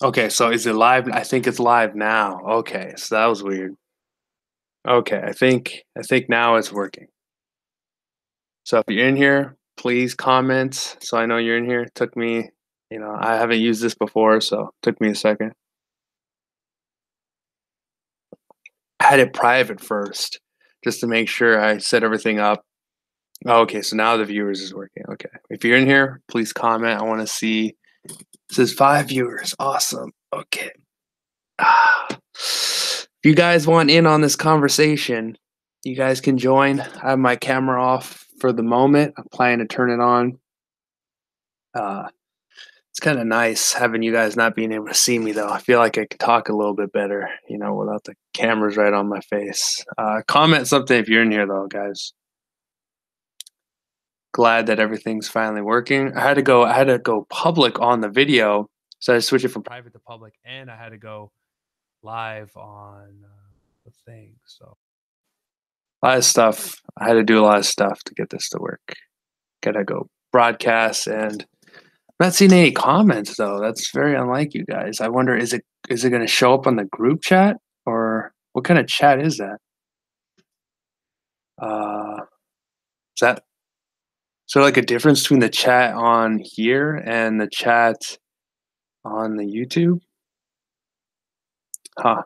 Okay, so is it live? I think it's live now. Okay, so that was weird. Okay, I think now it's working. So if you're in here, please comment so I know you're in here. It took me, I haven't used this before, so it took me a second. I had it private first just to make sure I set everything up. Oh, okay, so now the viewers is working. Okay. If you're in here, please comment. I want to see. It says 5 viewers. Awesome. Okay. If you guys want in on this conversation, you guys can join. I have my camera off for the moment. I'm planning to turn it on. Uh, it's kind of nice having you guys not being able to see me, though. I feel like I could talk a little bit better, without the cameras right on my face. Comment something if you're in here, though, guys. Glad that everything's finally working. I had to go public on the video, so I switched it from private to public, and I had to go live on the thing. So a lot of stuff. I had to do a lot of stuff to get this to work. Gotta go broadcast, and I'm not seeing any comments though. That's very unlike you guys. I wonder, is it going to show up on the group chat, or what kind of chat is that? Is that so like a difference between the chat on here and the chat on the YouTube? Huh.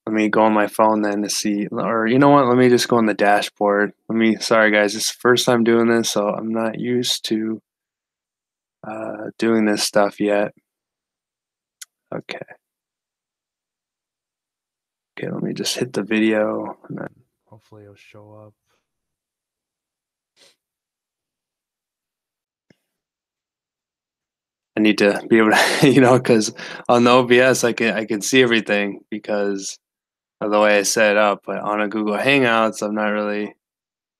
Let me go on my phone then to see, or you know what? Let me just go on the dashboard. Sorry guys, this is the first time doing this, so I'm not used to doing this stuff yet. Okay. Okay, let me just hit the video and then hopefully it'll show up. I need to be able to, because on the OBS I can see everything because of the way I set it up. But on a Google Hangouts, I'm not really.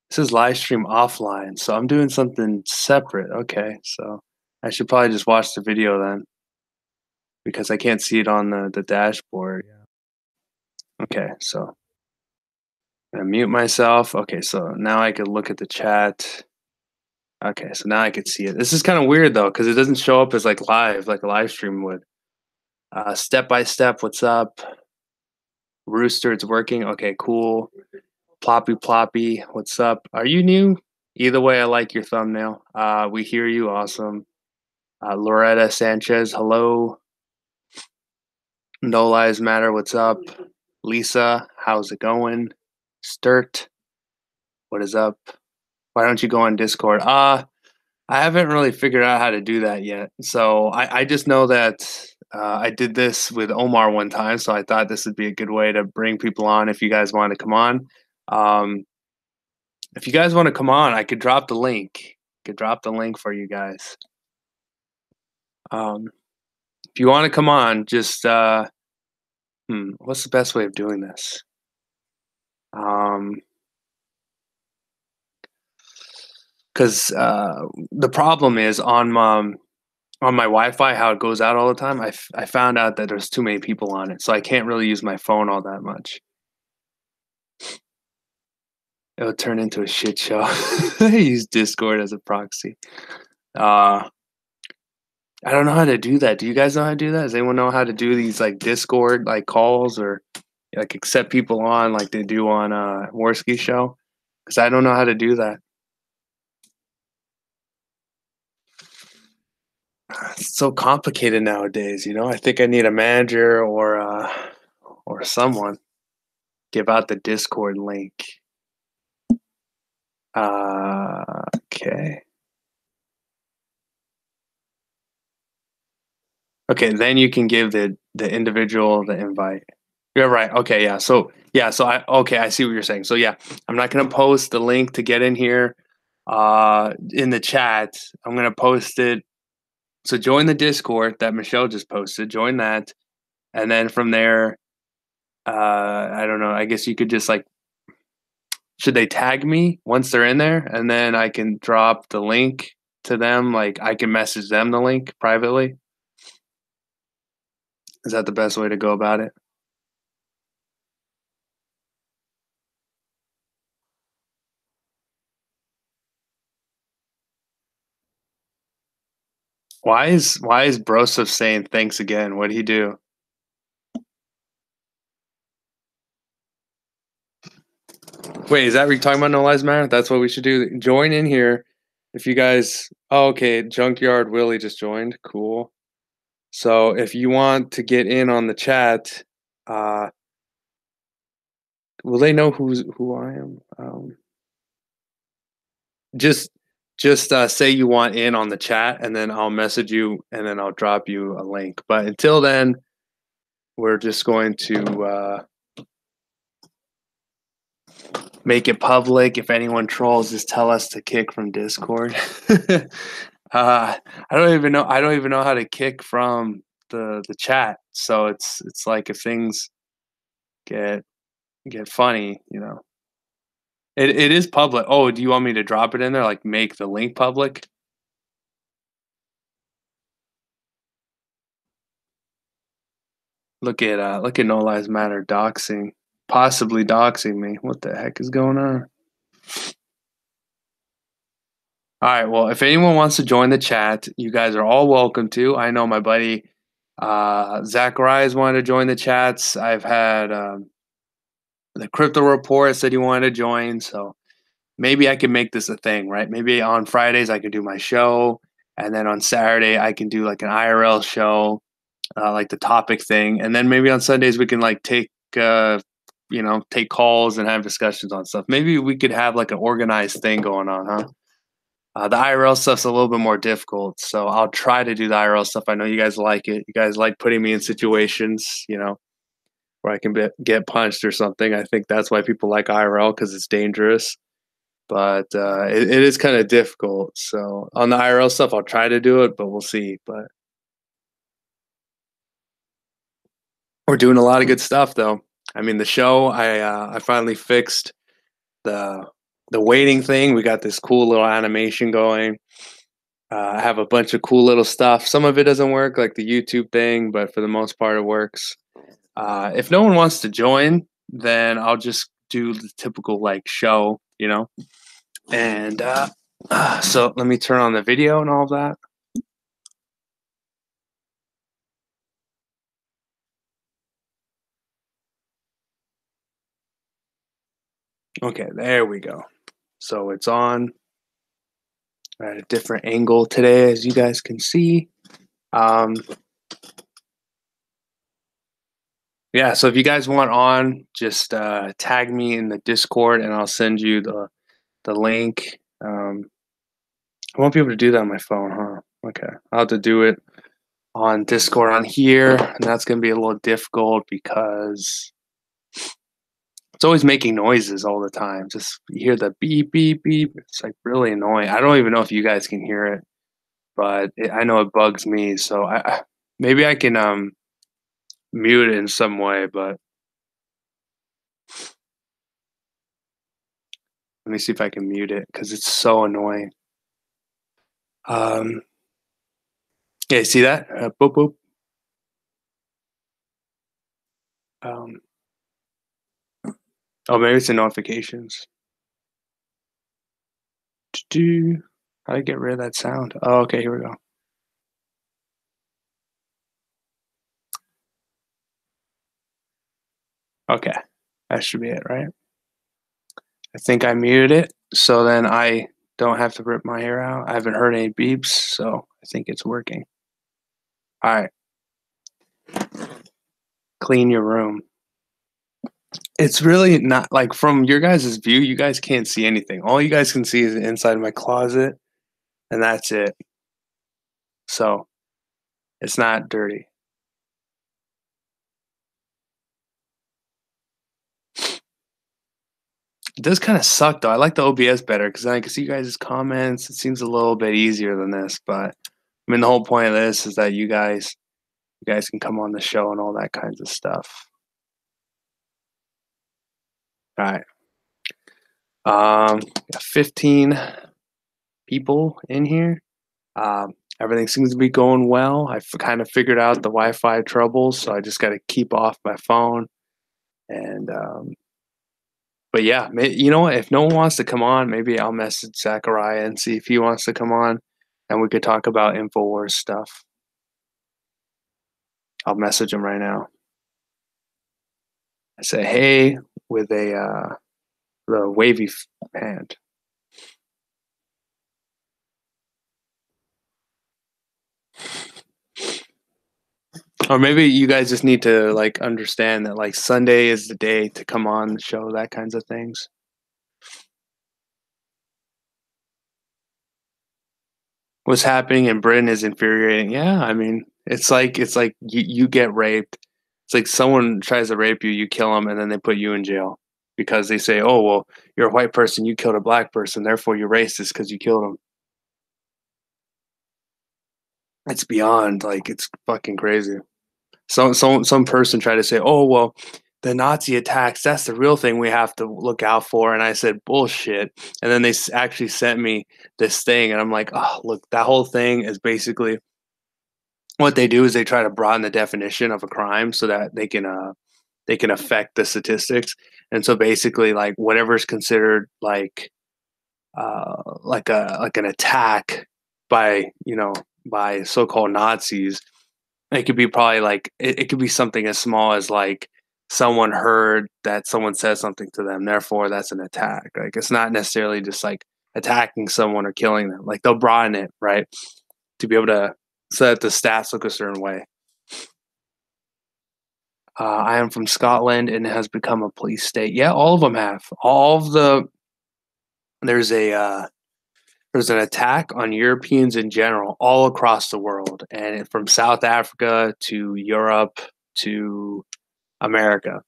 This is live stream offline, so I'm doing something separate. Okay, so I should probably just watch the video then because I can't see it on the dashboard. Okay, so I mute myself. Okay, so now I can look at the chat. Okay, so now I can see it. This is kind of weird though, because it doesn't show up as like live, like a live stream would. Step by step, what's up? Rooster, it's working. Okay, cool. Ploppy Ploppy, what's up? Are you new? Either way, I like your thumbnail. We hear you. Awesome. Loretta Sanchez, hello. No Lives Matter, what's up? Lisa, how's it going? Sturt, what is up? Why don't you go on Discord? I haven't really figured out how to do that yet. So I just know that I did this with Omar one time, so I thought this would be a good way to bring people on if you guys want to come on. Um, if you guys want to come on, I could drop the link. Could drop the link for you guys. If you want to come on, just what's the best way of doing this? Because the problem is on my Wi-Fi, how it goes out all the time. I found out that there's too many people on it, so I can't really use my phone all that much. It'll turn into a shit show. I use Discord as a proxy. I don't know how to do that. Do you guys know how to do that? Does anyone know how to do these like Discord like calls or like accept people on like they do on Worski show? Because I don't know how to do that. It's so complicated nowadays, I think I need a manager or someone give out the Discord link. Okay. Okay, then you can give the individual the invite. You're right. Okay, yeah. So I see what you're saying. So yeah, I'm not gonna post the link to get in here in the chat. I'm gonna post it. So join the Discord that Michelle just posted. Join that. And then from there, I don't know. I guess you could just like should they tag me once they're in there and then I can drop the link to them? Like I can message them the link privately. Is that the best way to go about it? Why is Broseph saying thanks again? What'd he do? Wait, is that what you're talking about? No Lives Matter? That's what we should do. Join in here. If you guys, oh, okay, Junkyard Willie just joined. Cool. So if you want to get in on the chat, uh, will they know who I am? Just say you want in on the chat, and then I'll message you, and then I'll drop you a link. But until then, we're just going to make it public. If anyone trolls, just tell us to kick from Discord. I don't even know. I don't even know how to kick from the chat. So it's like if things get funny, you know. It is public. Oh, do you want me to drop it in there? Like make the link public? Look at No Lives Matter doxing, possibly doxing me. What the heck is going on? All right. Well, if anyone wants to join the chat, you guys are all welcome to. I know my buddy Zacharias wanted to join the chats. I've had the crypto report said he wanted to join, so maybe I can make this a thing, right? Maybe on Fridays I could do my show, and then on Saturday I can do like an IRL show, like the topic thing, and then maybe on Sundays we can like take take calls and have discussions on stuff. Maybe we could have like an organized thing going on, huh? The IRL stuff's a little bit more difficult, so I'll try to do the IRL stuff. I know you guys like it. You guys like putting me in situations, where I can get punched or something. I think that's why people like IRL because it's dangerous. But it is kind of difficult. So on the IRL stuff, I'll try to do it, but we'll see. But we're doing a lot of good stuff, though. I mean, the show, I finally fixed the waiting thing. We got this cool little animation going. I have a bunch of cool little stuff. Some of it doesn't work, like the YouTube thing, but for the most part, it works. If no one wants to join, then I'll just do the typical like show, And so let me turn on the video and all of that. Okay, there we go. So it's on at a different angle today, as you guys can see. Yeah, so if you guys want on, just tag me in the Discord and I'll send you the link. I won't be able to do that on my phone, huh? Okay, I'll have to do it on Discord on here, and that's going to be a little difficult because it's always making noises all the time. Just you hear the beep, beep, beep. It's like really annoying. I don't even know if you guys can hear it, but I know it bugs me. So maybe I can mute it in some way, but let me see if I can mute it because it's so annoying. Yeah, see that? Boop, boop. Um, oh, maybe it's the notifications. How do I get rid of that sound? Oh, okay, here we go. Okay, that should be it, right? I think I muted it, so then I don't have to rip my hair out. I haven't heard any beeps, so I think it's working. All right. Clean your room. It's really not like from your guys' view, you guys can't see anything. All you guys can see is the inside of my closet, and that's it. So it's not dirty. It does kind of suck though. I like the OBS better because I can see you guys' comments. It seems a little bit easier than this, but I mean the whole point of this is that you guys can come on the show and all that kinds of stuff. All right. 15 people in here. Everything seems to be going well. I've kind of figured out the Wi-Fi troubles, so I just got to keep off my phone. And but yeah, you know what? If no one wants to come on, maybe I'll message Zachariah and see if he wants to come on. and we could talk about InfoWars stuff. I'll message him right now. I say, hey, with the wavy hand. Or maybe you guys just need to like understand that like Sunday is the day to come on the show, that kinds of things. What's happening in Britain is infuriating. Yeah, I mean, it's like you get raped. It's like someone tries to rape you, you kill them, and then they put you in jail because they say, "Oh, well, you're a white person, you killed a black person, therefore you're racist because you killed them." It's beyond like it's fucking crazy. Some person tried to say, "Oh, well, the Nazi attacks, that's the real thing we have to look out for." And I said, "Bullshit." And then they actually sent me this thing, and I'm like, "Oh, look, that whole thing is basically what they do is they try to broaden the definition of a crime so that they can affect the statistics." And so basically, like whatever is considered like an attack by by so-called Nazis, it could be probably like it could be something as small as like someone heard that someone said something to them, therefore that's an attack. Like it's not necessarily just like attacking someone or killing them. Like they'll broaden it, right? To be able to so that the stats look a certain way. I am from Scotland and it has become a police state. Yeah, all of them have. All of the there's a there's an attack on Europeans in general all across the world, and from South Africa to Europe to America.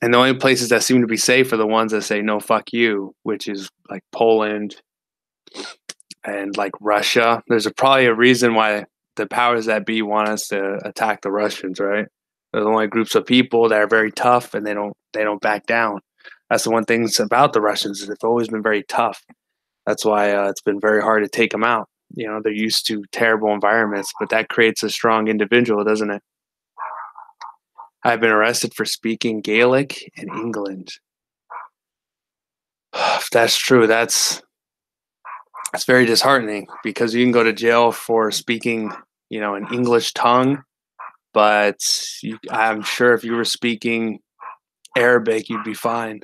And the only places that seem to be safe are the ones that say no, fuck you, which is like Poland and like Russia. Probably a reason why the powers that be want us to attack the Russians, right? They're the only groups of people that are very tough and they don't back down. That's the one thing about the Russians is they've always been very tough. That's why it's been very hard to take them out. You know, they're used to terrible environments, but that creates a strong individual, doesn't it? I've been arrested for speaking Gaelic in England. If that's true, that's very disheartening because you can go to jail for speaking, an English tongue, but I'm sure if you were speaking Arabic, you'd be fine.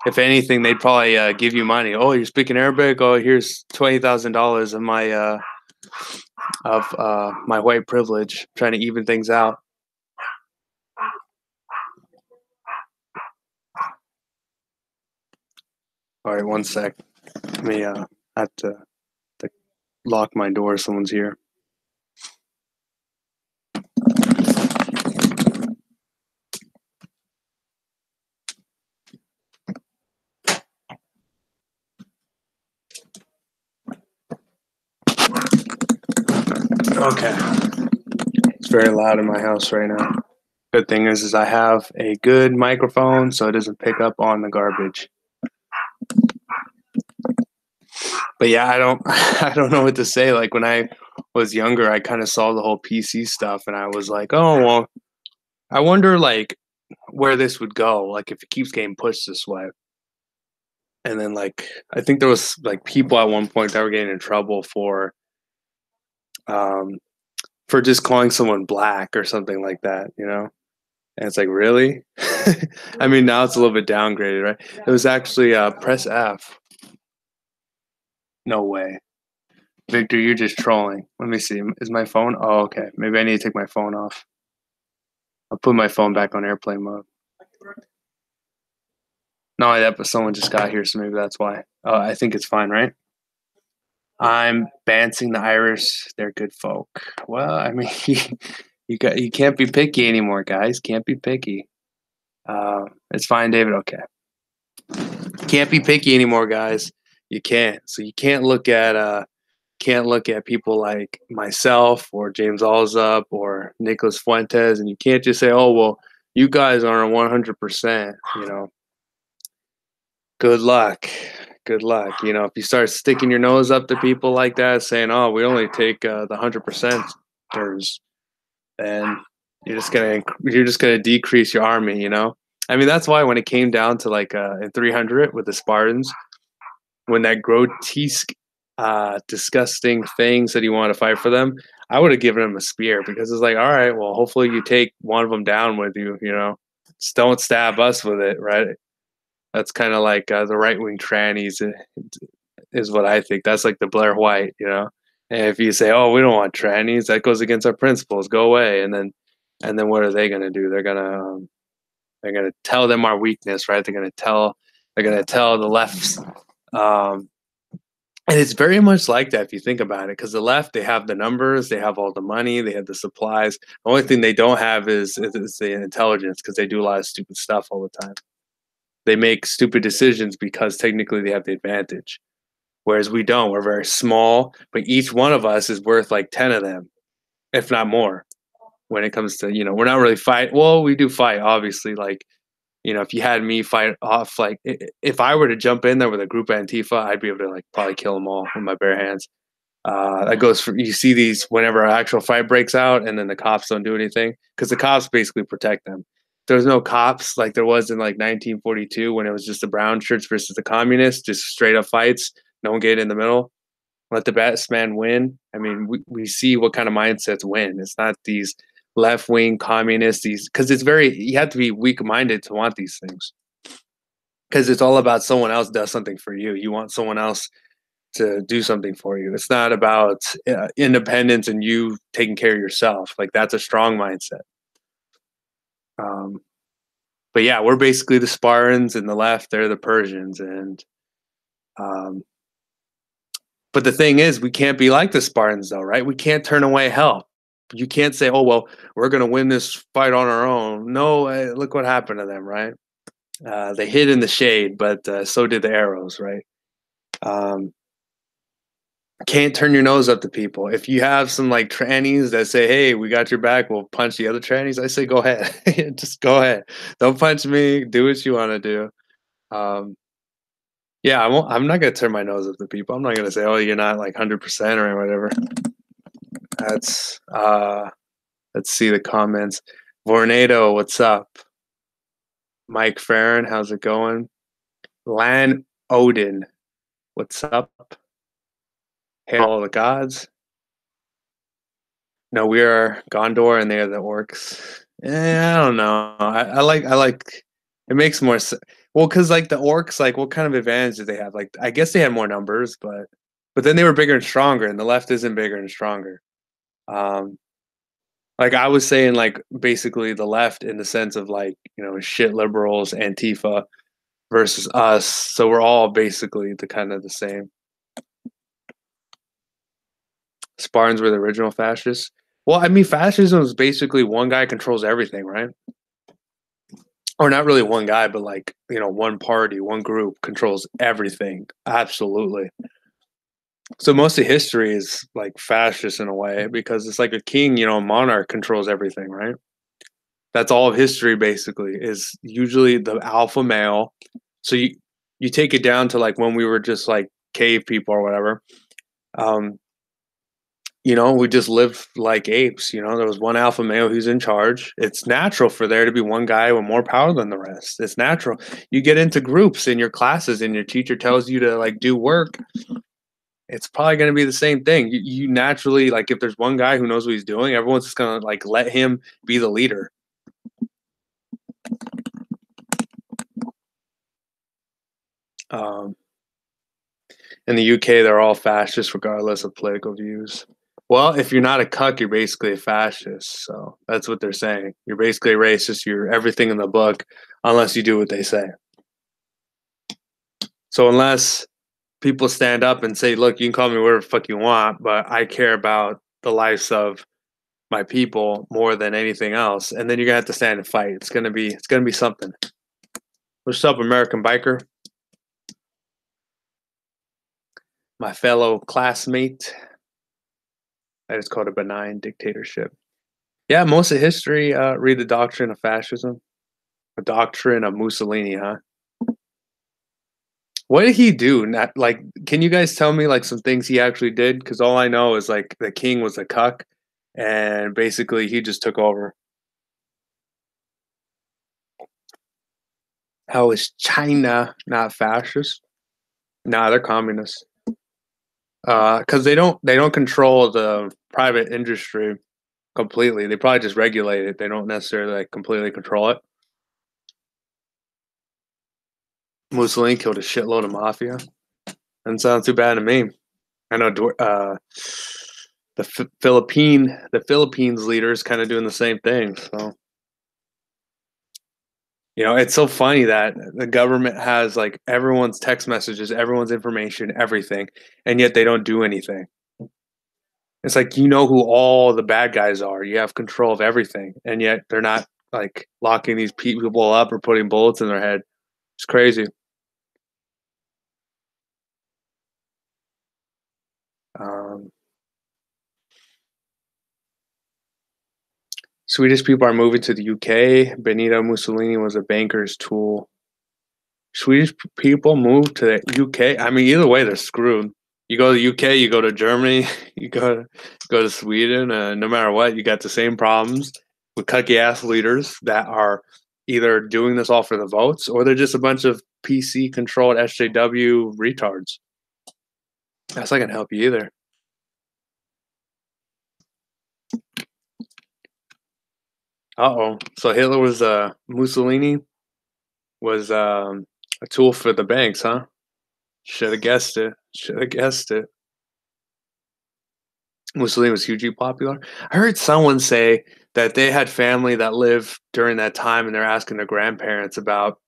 If anything, they'd probably give you money. Oh, you're speaking Arabic? Oh, here's $20,000 of my white privilege, trying to even things out. All right, one sec. Let me have to lock my door. Someone's here. Okay. It's very loud in my house right now. Good thing is I have a good microphone, so it doesn't pick up on the garbage. But yeah, I don't I don't know what to say. Like when I was younger, I kind of saw the whole PC stuff and I was like, "Oh, well, I wonder like where this would go, like if it keeps getting pushed this way." And then like I think there was like people at one point that were getting in trouble um for just calling someone black or something like that, you know? And it's like, really? I mean, now it's a little bit downgraded, right? It was actually press F. No way. Victor, you're just trolling. Let me see. Is my phone? Oh, okay. Maybe I need to take my phone off. I'll put my phone back on airplane mode. Not only that, but someone just got here, so maybe that's why. I think it's fine, right? I'm bancing the Irish. They're good folk. Well, I mean, you can't be picky anymore, guys. Can't be picky. It's fine, David. Okay. Can't be picky anymore, guys. You can't. So you can't look at people like myself or James Alsop or Nicholas Fuentes, and you can't just say, "Oh, well, you guys aren't 100%." Good luck. Good luck. If you start sticking your nose up to people like that, saying, "Oh, we only take the 100%ers," then you're just gonna decrease your army. I mean, that's why when it came down to like in 300 with the Spartans, when that grotesque disgusting things that you want to fight for them, I would have given him a spear because it's like, all right, well, hopefully you take one of them down with you. Just don't stab us with it, right? That's kind of like the right wing trannies is what I think. That's like the Blair White. And if you say, "Oh, we don't want trannies," that goes against our principles. Go away. And then what are they gonna do? They're gonna tell them our weakness, right? They're gonna tell the left. Um, and it's very much like that if you think about it, because the left, they have the numbers, they have all the money, they have the supplies. The only thing they don't have is the intelligence, because they do a lot of stupid stuff all the time. They make stupid decisions because technically they have the advantage, whereas we don't. We're very small, but each one of us is worth like 10 of them, if not more. When it comes to, we're not really fight. Well, we do fight, obviously. Like, if you had me fight off, like if I were to jump in there with a group of Antifa, I'd be able to like probably kill them all with my bare hands. That goes for, you see these whenever an actual fight breaks out, and then the cops don't do anything because the cops basically protect them. There's no cops like there was in like 1942 when it was just the brown shirts versus the communists, just straight up fights. No one get in the middle. Let the best man win. I mean, we see what kind of mindsets win. It's not these left wing communists, these, because you have to be weak minded to want these things, because it's all about someone else does something for you. You want someone else to do something for you. It's not about independence and you taking care of yourself. Like that's a strong mindset. Um, but yeah, we're basically the Spartans, and the left, they're the Persians. And um, but the thing is, we can't be like the Spartans, though, right? We can't turn away help. You can't say, "Oh well, we're going to win this fight on our own." No, look what happened to them, right? They hid in the shade, but so did the arrows, right? Um, can't turn your nose up to people. If you have some like trannies that say, "Hey, we got your back," we'll punch the other trannies. I say, go ahead, just go ahead. Don't punch me. Do what you want to do. Um, yeah, I won't. I'm not gonna turn my nose up to people. I'm not gonna say, "Oh, you're not like 100% or whatever." That's Let's see the comments. Vornado, what's up? Mike Farron, how's it going? Lan Odin, what's up? Hail all the gods. No, we are Gondor and they are the orcs. I don't know. I like it makes more sense. Well, because like the orcs, like what kind of advantage did they have? Like I guess they had more numbers, but then they were bigger and stronger, and the left isn't bigger and stronger. Um, like I was saying, like basically the left in the sense of like shit liberals, Antifa versus us. So we're all basically the kind of the same. Spartans were the original fascists. Well, I mean, fascism is basically one guy controls everything, right? Or not really one guy, but like, one party, one group controls everything. Absolutely. So most of history is like fascist in a way because it's like a king, a monarch controls everything, right? That's all of history basically is usually the alpha male. So you take it down to like when we were just like cave people or whatever. Um, we just lived like apes. There was one alpha male who's in charge. It's natural for there to be one guy with more power than the rest. It's natural. You get into groups in your classes and your teacher tells you to like do work. It's probably going to be the same thing. You naturally, like, if there's one guy who knows what he's doing, everyone's just going to like let him be the leader. Um, in the UK, they're all fascists regardless of political views. Well, if you're not a cuck, you're basically a fascist. So that's what they're saying. You're basically a racist. You're everything in the book unless you do what they say. So unless people stand up and say, look, you can call me whatever the fuck you want, but I care about the lives of my people more than anything else. And then you're gonna have to stand and fight. It's gonna be something. What's up, American biker? My fellow classmate. That is called a benign dictatorship. Yeah, most of history, read the doctrine of fascism, the doctrine of Mussolini, huh? What did he do? Not like, can you guys tell me like some things he actually did? Because all I know is like the king was a cuck, and basically he just took over. How is China not fascist? Nah, they're communists. Because they don't control the private industry completely. They probably just regulate it. They don't necessarily like completely control it. Mussolini killed a shitload of mafia. Doesn't sound too bad to me. I know the Philippines leaders kind of doing the same thing. So it's so funny that the government has like everyone's text messages, everyone's information, everything, and yet they don't do anything. It's like who all the bad guys are. You have control of everything, and yet they're not like locking these people up or putting bullets in their head. It's crazy. Um, Swedish people are moving to the UK. Benito Mussolini was a banker's tool. Swedish people move to the UK. I mean, either way, they're screwed. You go to the UK, you go to Germany, you go to Sweden. No matter what, you got the same problems with cucky ass leaders that are either doing this all for the votes or they're just a bunch of PC controlled SJW retards. That's not gonna help you either. Uh-oh. So Hitler was Mussolini was a tool for the banks, huh? Should have guessed it. Should have guessed it. Mussolini was hugely popular. I heard someone say that they had family that lived during that time and they're asking their grandparents about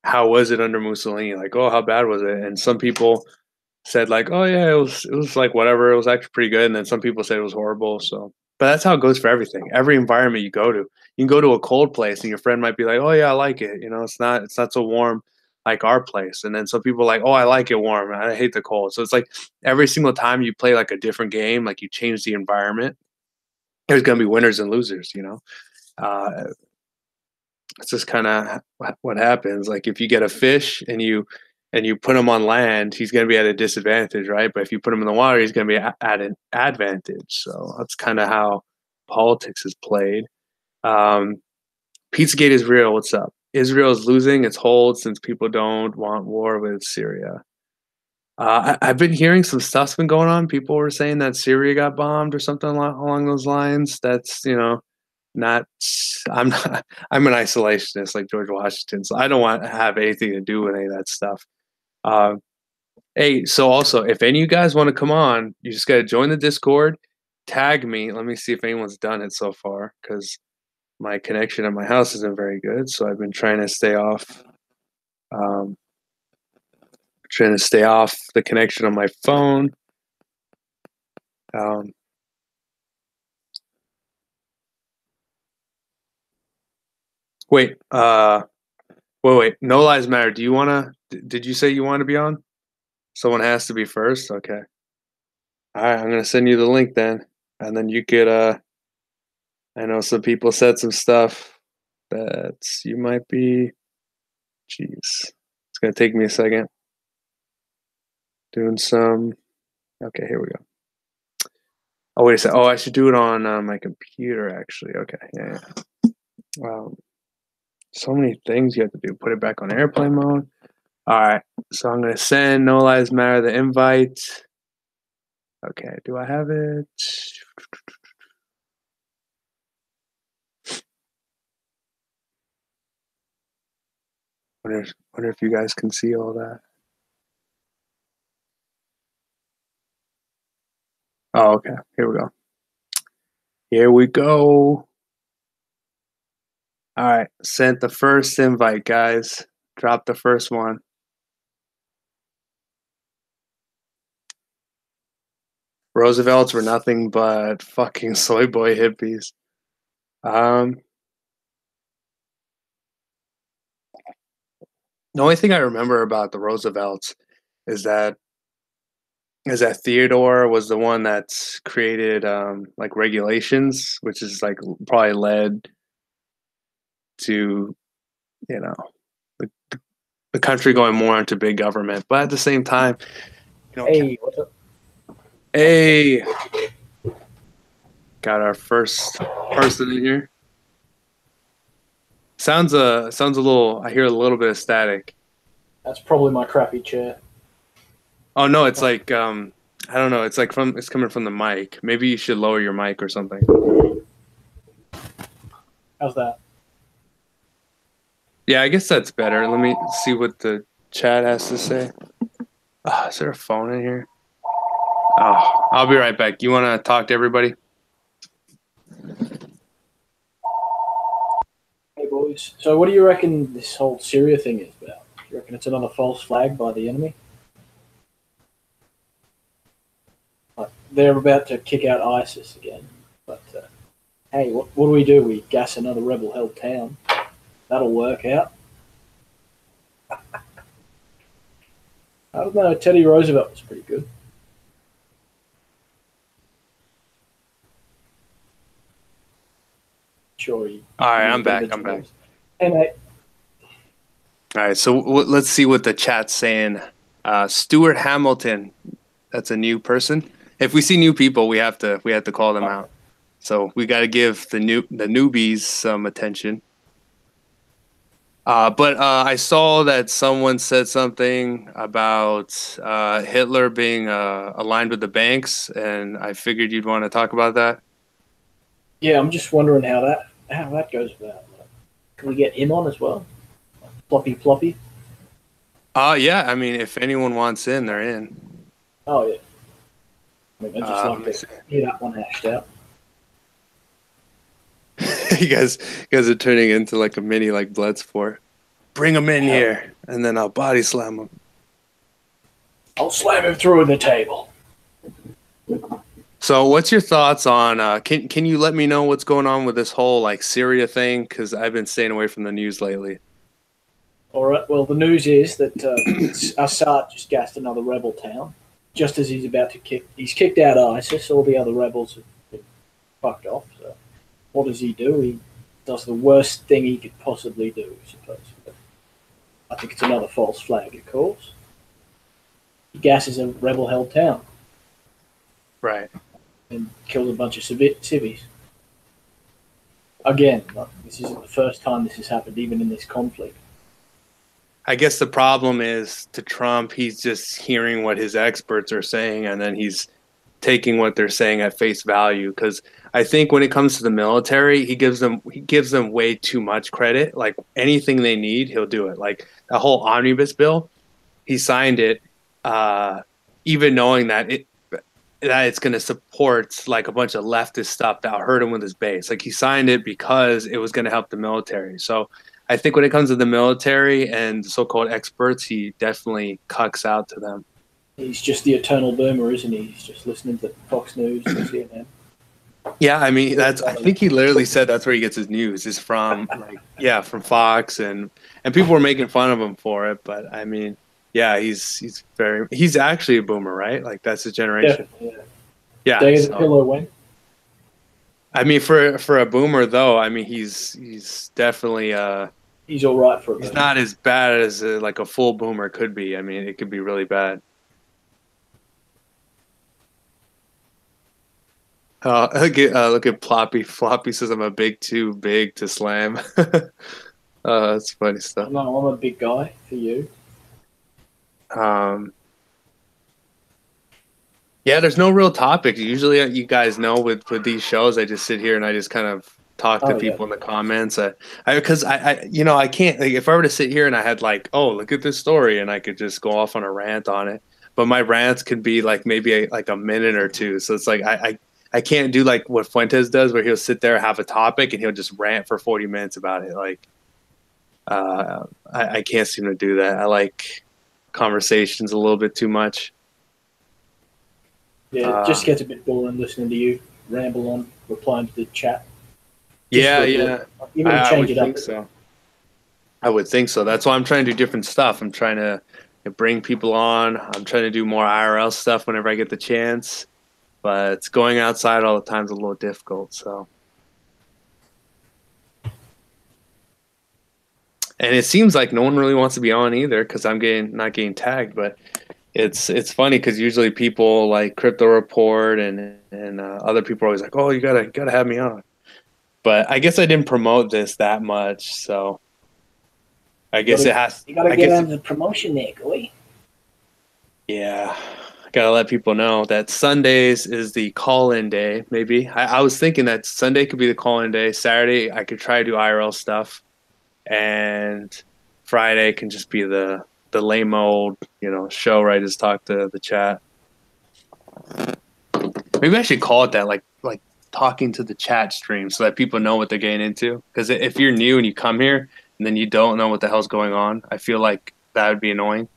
how was it under Mussolini? Like, oh, how bad was it? And some people said like, oh yeah, it was like whatever. It was actually pretty good. And then some people said it was horrible. So, but that's how it goes for everything. Every environment you go to, you can go to a cold place and your friend might be like, oh yeah, I like it. It's not so warm like our place. And then some people are like, oh, I like it warm. I hate the cold. So it's like every single time you play like a different game, like you change the environment, there's gonna be winners and losers. Uh, it's just kind of what happens. Like if you get a fish and you put him on land, he's going to be at a disadvantage, right? But if you put him in the water, he's going to be at an advantage. So that's kind of how politics is played. Um, Pizzagate is real. What's up? Israel is losing its hold since people don't want war with Syria. I've been hearing some stuff's been going on. People were saying that Syria got bombed or something along those lines. That's not I'm not I'm an isolationist like George Washington, so I don't want to have anything to do with any of that stuff. Uh, hey, so also if any of you guys want to come on, you just got to join the Discord, tag me. Let me see if anyone's done it so far because my connection at my house isn't very good, so I've been trying to stay off. Um, Trying to stay off the connection on my phone. Um, wait, wait. No lives matter. Do you wanna? Did you say you want to be on? Someone has to be first. Okay. All right. I'm gonna send you the link then, and then you could. I know some people said some stuff that you might be. Jeez, it's gonna take me a second. Doing some. Okay, here we go. Oh wait a second. Oh, I should do it on my computer actually. Okay. Yeah. Wow. So many things you have to do. Put it back on airplane mode. All right. So I'm gonna send No Lives Matter the invite. Okay. Do I have it? Wonder if you guys can see all that. Oh, okay. Here we go. Here we go. All right. Sent the first invite, guys. Drop the first one. Roosevelts were nothing but fucking soy boy hippies. The only thing I remember about the Roosevelts is that Theodore was the one that's created like regulations, which is like probably led to the, the country going more into big government. But at the same time, Hey, what's up? Hey, got our first person in here. Sounds a little. I hear a little bit of static. That's probably my crappy chair. Oh no, it's like I don't know. It's like it's coming from the mic. Maybe you should lower your mic or something. How's that? Yeah, I guess that's better. Let me see what the chat has to say. Oh, is there a phone in here? Oh, I'll be right back. You want to talk to everybody? Hey, boys. So, what do you reckon this whole Syria thing is about? You reckon it's another false flag by the enemy? Like, they're about to kick out ISIS again. But, hey, what do we do? We gas another rebel-held town. That'll work out. I don't know. Teddy Roosevelt was pretty good. Sure, he All right, was a I'm bit of back. a I'm back. genius. Hey, mate. All right, so let's see what the chat's saying. Stuart Hamilton, that's a new person. If we see new people, we have to call them out. So we got to give the newbies some attention. But I saw that someone said something about Hitler being aligned with the banks, and I figured you'd want to talk about that. Yeah, I'm just wondering how that goes about. Like, can we get him on as well? Floppy floppy. Yeah, I mean, if anyone wants in, they're in. Oh yeah. I mean, I just Let like me to see. hear that one hashed out. You guys are turning into like a mini like Bloodsport. Bring them in Hell, here, and then I'll body slam them. I'll slam him through the table. So, what's your thoughts on? Can you let me know what's going on with this whole like Syria thing? Because I've been staying away from the news lately. All right. Well, the news is that Assad just gassed another rebel town, just as he's about to kick. He's kicked out ISIS. All the other rebels have been fucked off. So, what does he do? He does the worst thing he could possibly do, I suppose. But I think it's another false flag, of course. He gasses a rebel-held town Right. and kills a bunch of civvies. Again, this isn't the first time this has happened, even in this conflict. I guess the problem is to Trump, he's just hearing what his experts are saying, and then he's taking what they're saying at face value. Because I think when it comes to the military, he gives them way too much credit. Like anything they need, he'll do it. Like the whole omnibus bill, he signed it, uh, even knowing that it's going to support like a bunch of leftist stuff that hurt him with his base. Like he signed it because it was going to help the military. So I think when it comes to the military and so-called experts, he definitely cucks out to them. He's just the eternal boomer, isn't he? He's just listening to Fox News and CNN. Yeah, I mean I think he literally said that's where he gets his news is from like yeah, from Fox and people were making fun of him for it, but I mean, yeah, he's actually a boomer, right? Like that's his generation. Definitely, yeah. Yeah, Day of the so pillow when? I mean for a boomer though, I mean he's definitely He's all right for a he's boomer. not as bad as like a full boomer could be. I mean, it could be really bad. Look at Ploppy. Floppy says I'm a big too big to slam. That's funny stuff. No, I'm a big guy for you. Um, yeah, there's no real topics. Usually, you guys know with these shows, I just sit here and I just kind of talk to Oh, yeah. people in the comments. Because I can't like if I were to sit here and I had like, oh, look at this story, and I could just go off on a rant on it. But my rants could be like maybe like a minute or two. So it's like I can't do like what Fuentes does, where he'll sit there, have a topic, and he'll just rant for 40 minutes about it. Like, I can't seem to do that. I like conversations a little bit too much. Yeah, it just gets a bit boring listening to you ramble on, replying to the chat. Just Yeah, for a bit. yeah. Even to I change would it up. think so. I would think so. That's why I'm trying to do different stuff. I'm trying to bring people on. I'm trying to do more IRL stuff whenever I get the chance. But going outside all the time is a little difficult. So, and it seems like no one really wants to be on either because I'm getting not getting tagged. But it's funny because usually people like Crypto Report and other people are always like, oh, you gotta have me on. But I guess I didn't promote this that much, so I guess it has. You gotta I get guess on the promotion there, boy. yeah, Gotta let people know that Sundays is the call-in day. Maybe I was thinking that Sunday could be the call-in day. Saturday I could try to do IRL stuff, and Friday can just be the lame old show where I just talk to the chat. Maybe I should call it that, like talking to the chat stream, so that people know what they're getting into. Because if you're new and you come here and then you don't know what the hell's going on, I feel like that would be annoying.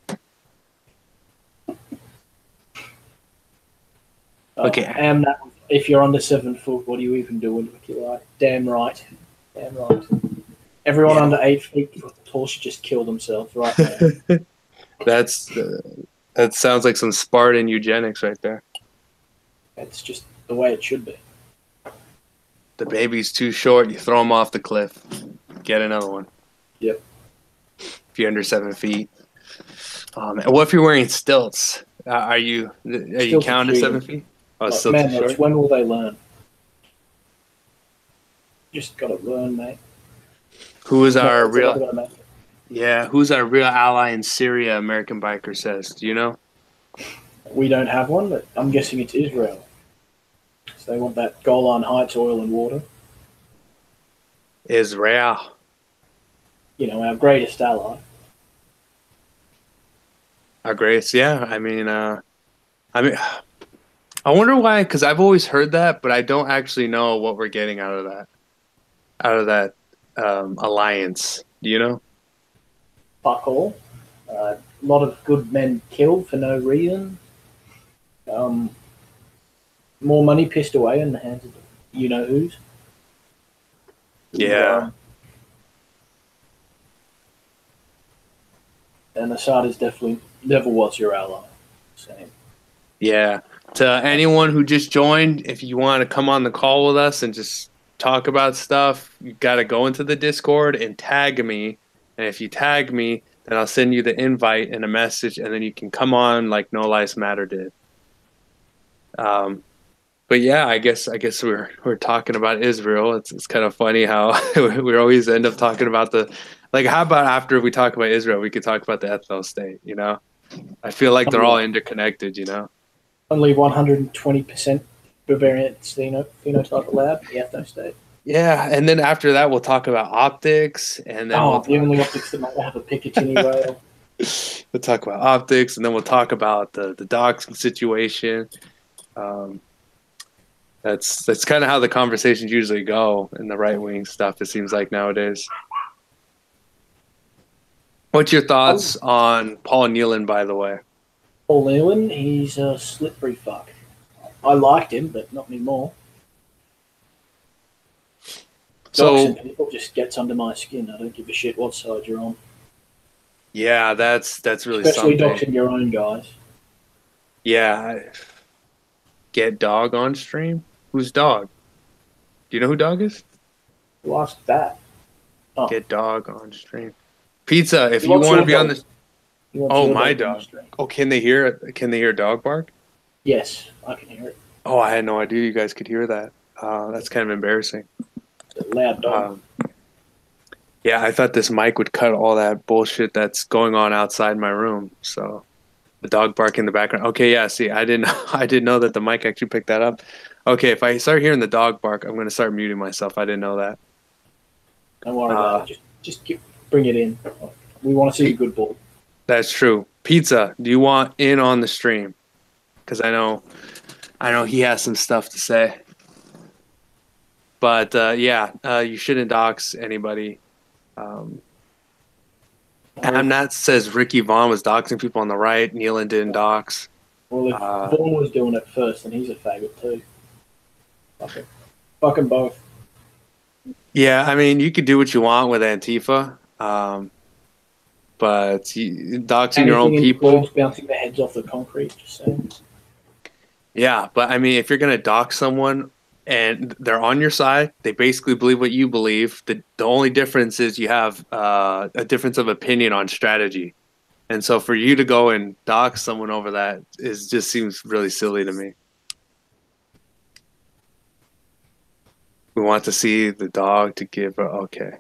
Okay. And if you're under 7 foot, what are you even doing with your life? Damn right. Damn right. Everyone under 8 feet tall should just kill themselves right now. That sounds like some Spartan eugenics right there. It's just the way it should be. The baby's too short, you throw him off the cliff. Get another one. Yep. If you're under 7 feet. What if you're wearing stilts? Are you counted 7 feet? Oh, still man, too short? When will they learn? Just gotta learn, mate. Who's our real ally in Syria, American Biker says? Do you know? We don't have one, but I'm guessing it's Israel. So they want that Golan Heights oil and water. Israel. Our greatest ally. Our greatest, yeah. I mean, I wonder why, because I've always heard that, but I don't actually know what we're getting out of that alliance. Do you know? Fuck all. A lot of good men killed for no reason. More money pissed away in the hands of you-know-whos. Yeah. And Assad is definitely never was your ally. Same. Yeah. To anyone who just joined, if you want to come on the call with us and just talk about stuff, you got to go into the Discord and tag me. And if you tag me, then I'll send you the invite and a message, and then you can come on like No Lives Matter did. But yeah, I guess we're talking about Israel. It's kind of funny how we always end up talking about how about after we talk about Israel, we could talk about the ethno state, I feel like they're all interconnected, Only 120% Bavarian phenotype allowed, the ethno state. Yeah, and then after that, we'll talk about optics, and then the only optics that might have a Picatinny rail. We'll talk about optics, and then we'll talk about the doxing situation. That's kind of how the conversations usually go in the right wing stuff. It seems like nowadays. What's your thoughts on Paul Nealon, by the way? Paul Nealon, he's a slippery fuck. I liked him, but not anymore. So people just gets under my skin. I don't give a shit what side you're on. Yeah, that's really especially something. doxing your own guys. Yeah. Get Dog on stream? Who's Dog? Do you know who Dog is? Who asked that? Oh. Get Dog on stream. Pizza, if you want to be on this. Oh, my dog. Oh, can they hear it? Can they hear dog bark? Yes, I can hear it. Oh, I had no idea you guys could hear that. That's kind of embarrassing. It's a loud dog. Yeah, I thought this mic would cut all that bullshit that's going on outside my room. So the dog bark in the background. Okay, yeah, see, I didn't know that the mic actually picked that up. Okay, if I start hearing the dog bark, I'm going to start muting myself. I didn't know that. Don't worry about it. Just bring it in. We want to see a good ball. That's true. Pizza, do you want in on the stream? Because I know he has some stuff to say. But yeah, you shouldn't dox anybody. Amnat says Ricky Vaughn was doxing people on the right. Nealon didn't dox. Well, if Vaughn was doing it first, then he's a faggot too. Fuck them both. Yeah, I mean, you could do what you want with Antifa. But doxing your own people, bouncing their heads off the concrete. Just saying. Yeah, but I mean, if you're gonna dox someone and they're on your side, they basically believe what you believe. The only difference is you have a difference of opinion on strategy, and so for you to go and dox someone over that just seems really silly to me. We want to see the dog to give. Okay.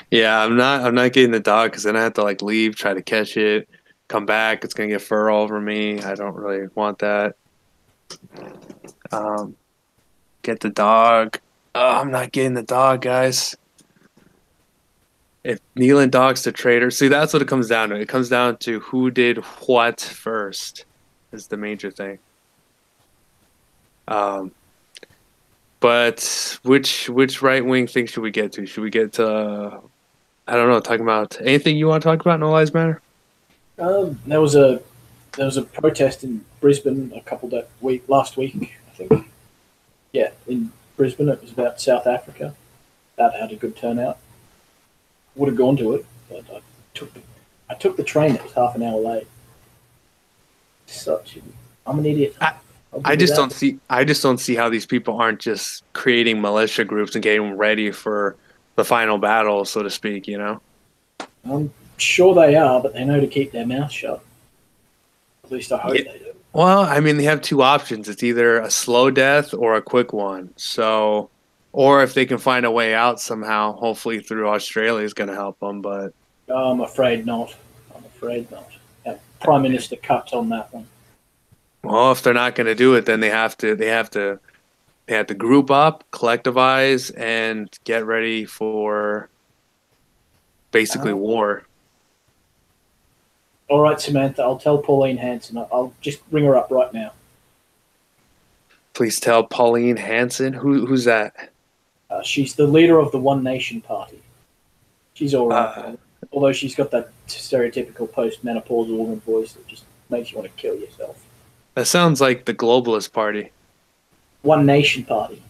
Yeah, I'm not getting the dog because then I have to leave, try to catch it, come back. It's gonna get fur all over me. I don't really want that. Um, get the dog. Oh, I'm not getting the dog, guys. If Nealon dog's the traitor, see, that's what it comes down to. It comes down to who did what first is the major thing. Um, but which right wing thing should we get to? Should we get to I don't know, talking about anything you want to talk about? No lives matter. There was a protest in Brisbane last week, I think. Yeah, in Brisbane, it was about South Africa. That had a good turnout. Would have gone to it, but I took the train. It was half an hour late. I'm an idiot. I just don't see how these people aren't just creating militia groups and getting ready for the final battle, so to speak, you know? I'm sure they are, but they know to keep their mouth shut. At least I hope they do. Well, I mean, they have two options. It's either a slow death or a quick one. So, or if they can find a way out somehow, hopefully through Australia is going to help them. But I'm afraid not. Prime Minister cut on that one. well, if they're not going to do it, then they have to group up, collectivize, and get ready for basically war. All right, Samantha, I'll tell Pauline Hanson. I'll just ring her up right now. Please tell Pauline Hanson. Who's that? She's the leader of the One Nation Party. She's all right, although she's got that stereotypical post-menopausal woman voice that just makes you want to kill yourself. That sounds like the globalist party. One Nation Party.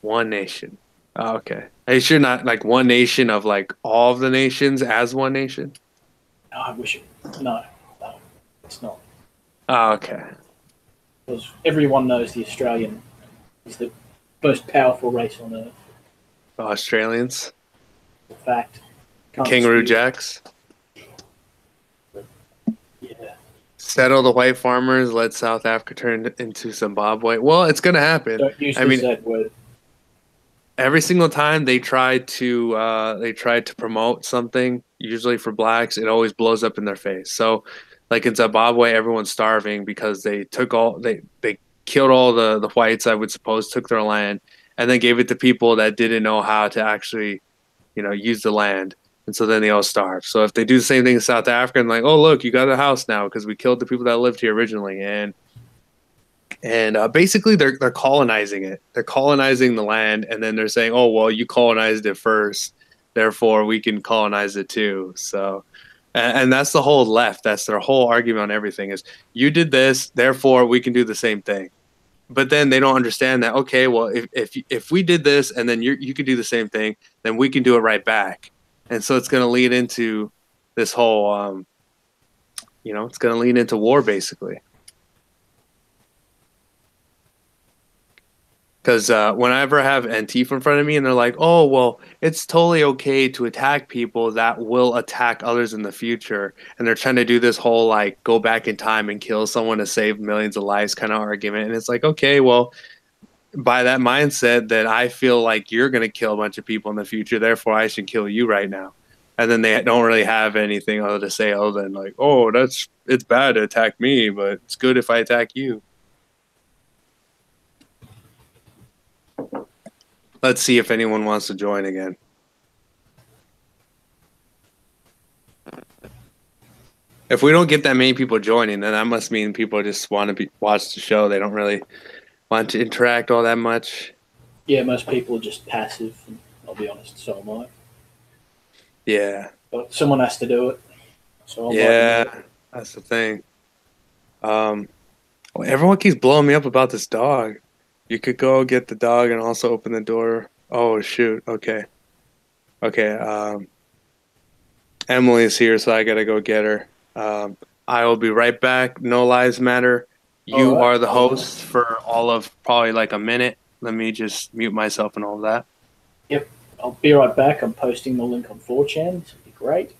One Nation. Oh, okay. Are you sure not like one nation of like all of the nations as one nation? Oh, I wish it. No, it's not. Oh, okay. Because everyone knows the Australian is the most powerful race on earth. Australians. In fact. Kangaroo Jacks. Yeah. Settle the white farmers, let South Africa turn into Zimbabwe. Well, it's going to happen. Don't use the Z word. Every single time they try to promote something, usually for blacks, it always blows up in their face. So, like in Zimbabwe, everyone's starving because they killed all the whites, I would suppose, took their land, and then gave it to people that didn't know how to actually, use the land. And so then they all starve. So if they do the same thing in South Africa and like, oh look, you got a house now because we killed the people that lived here originally, and basically they're colonizing it. They're colonizing the land, and then they're saying, oh well, you colonized it first, therefore we can colonize it too. So, and that's the whole left. That's their whole argument on everything is you did this, therefore we can do the same thing. But then they don't understand that. Okay, well if we did this and then you could do the same thing, then we can do it right back. And so it's going to lead into this whole, it's going to lead into war basically. Because whenever I have Antifa in front of me and they're like, oh, well, it's totally okay to attack people that will attack others in the future. And they're trying to do this whole like go back in time and kill someone to save millions of lives kind of argument. And it's like, okay, well, by that mindset that I feel like you're going to kill a bunch of people in the future, therefore I should kill you right now. And then they don't really have anything other to say other than like, oh, it's bad to attack me, but it's good if I attack you. Let's see if anyone wants to join again. If we don't get that many people joining, then that must mean people just want to watch the show. They don't really want to interact all that much. Yeah, most people are just passive. And I'll be honest, so am I. Yeah. But someone has to do it. So that's the thing. Everyone keeps blowing me up about this dog. You could go get the dog and also open the door. Oh, shoot. Okay. Emily's here, so I got to go get her. I will be right back. No Lives Matter. You are the host for all of probably like a minute. Let me just mute myself and all that. Yep. I'll be right back. I'm posting the link on 4chan. This would be great.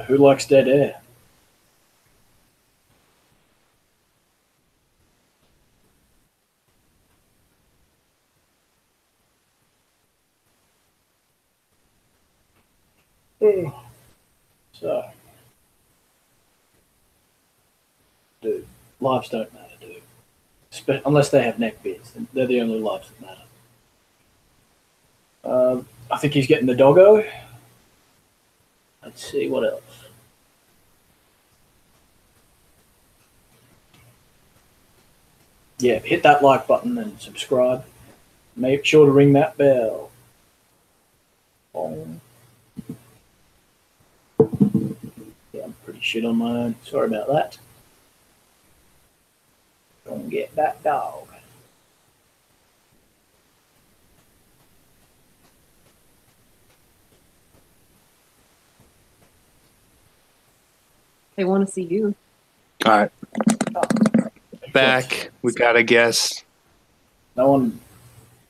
Who likes dead air? So, dude, lives don't matter, dude. Unless they have neck beards, they're the only lives that matter. I think he's getting the doggo. Let's see what else. Yeah, hit that like button and subscribe. Make sure to ring that bell. Boom. Yeah, I'm pretty shit on my own. Sorry about that. Don't get that dog. They want to see you. All right. Back. We got a guest. No one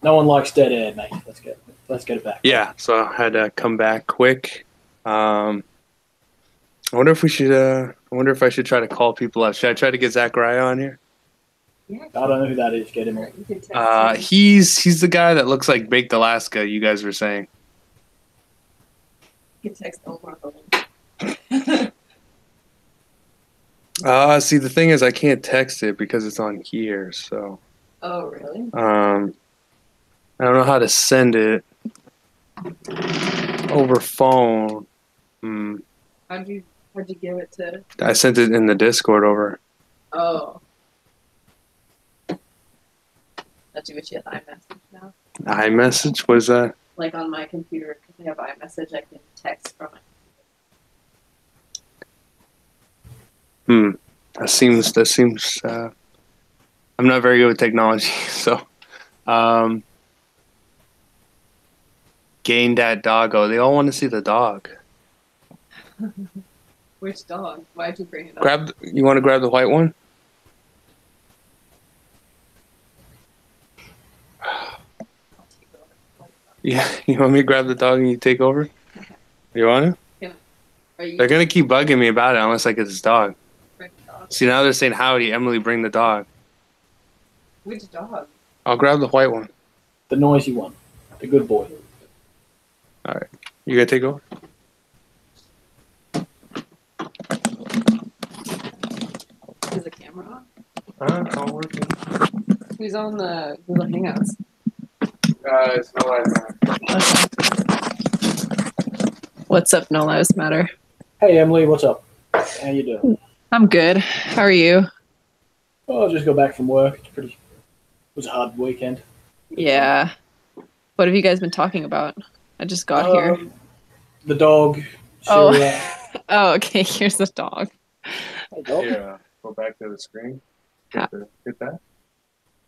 likes dead air, mate. Let's get it back. Yeah, so I had to come back quick. I wonder if we should. I wonder if I should try to call people up. Should I try to get Zachariah on here? Yeah. I don't know who that is. Get him on. You can text him. He's the guy that looks like Baked Alaska. You guys were saying. You can text Omar. See, the thing is, I can't text it because it's on here. So. Oh, really? I don't know how to send it over phone. How'd you give it to? I sent it in the Discord over. Oh. That's what you have iMessage now. iMessage? What is that? Like on my computer, because I have iMessage, I can text from it. That seems. I'm not very good with technology, so. Gain that doggo. They all want to see the dog. Which dog? Why'd you bring it up? You want to grab the white one? Yeah, you want me to grab the dog and you take over? You want to? They're gonna keep bugging me about it unless I get this dog. See, now they're saying, "Howdy, Emily, bring the dog." Which dog? I'll grab the white one. The noisy one. The good boy. All right, you gotta take over. Is the camera on? It's all working. Who's on the Google Hangouts? It's no lives matter. What's up, No Lives Matter? Hey, Emily, what's up? How you doing? I'm good. How are you? Oh, I just got back from work. It was a hard weekend. Yeah. What have you guys been talking about? I just got here. The dog. Oh. Syria. Oh, okay. Here's the dog. Hey, dog. Here, go back to the screen. Get that.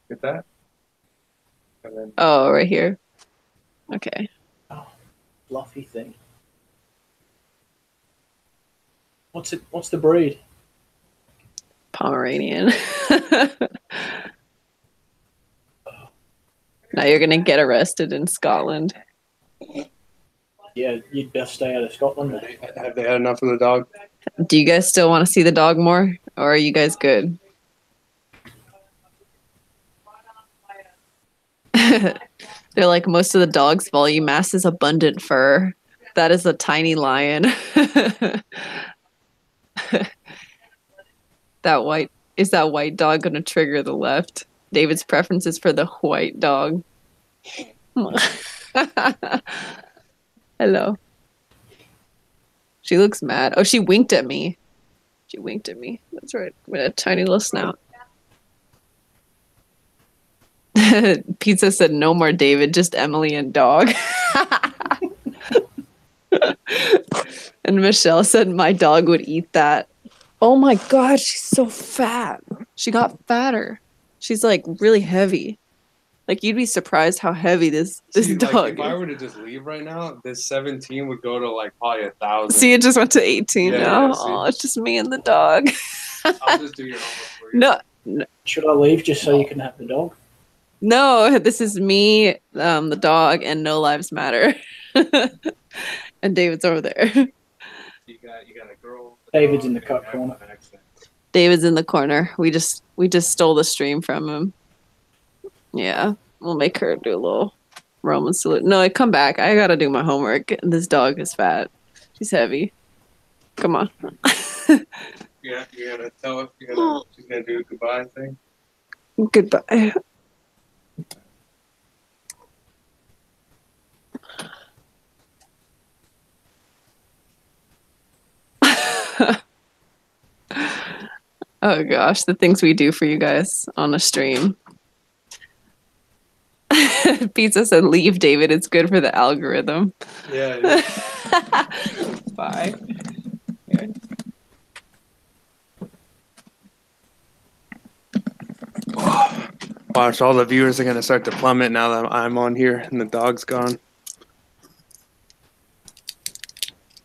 Get that. And then. Oh, right here. Okay. Oh, fluffy thing. What's the breed? Pomeranian. Now you're gonna get arrested in Scotland. Yeah, you'd best stay out of Scotland. Have they had enough of the dog? Do you guys still want to see the dog more, or are you guys good? They're like, most of the dog's volume mass is abundant fur. That is a tiny lion. That white dog gonna trigger the left? David's preference is for the white dog. Hello. She looks mad. Oh, she winked at me. She winked at me. That's right. With a tiny little snout. Pizza said, "No more David, just Emily and dog." And Michelle said, "My dog would eat that." Oh my God, she's so fat. She got fatter. She's like really heavy. Like, you'd be surprised how heavy this dog like, if is. I were to just leave right now, this 17 would go to like probably 1,000. See, it just went to 18 now. Yeah, Oh, it's just me and the dog. I'll just do your homework for you. No, Should I leave just so you can have the dog? no, this is me, the dog, and No Lives Matter. And David's over there. You got a girl. David's in the cut corner. David's in the corner. We just stole the stream from him. Yeah, we'll make her do a little Roman salute. No, come back. I gotta do my homework. This dog is fat. She's heavy. Come on. Yeah, you're gonna tell us she's gonna do a goodbye thing. Goodbye. Oh gosh, the things we do for you guys on a stream. Pizza said, "Leave, David. It's good for the algorithm." Yeah. Bye. Watch, all the viewers are gonna start to plummet now that I'm on here and the dog's gone.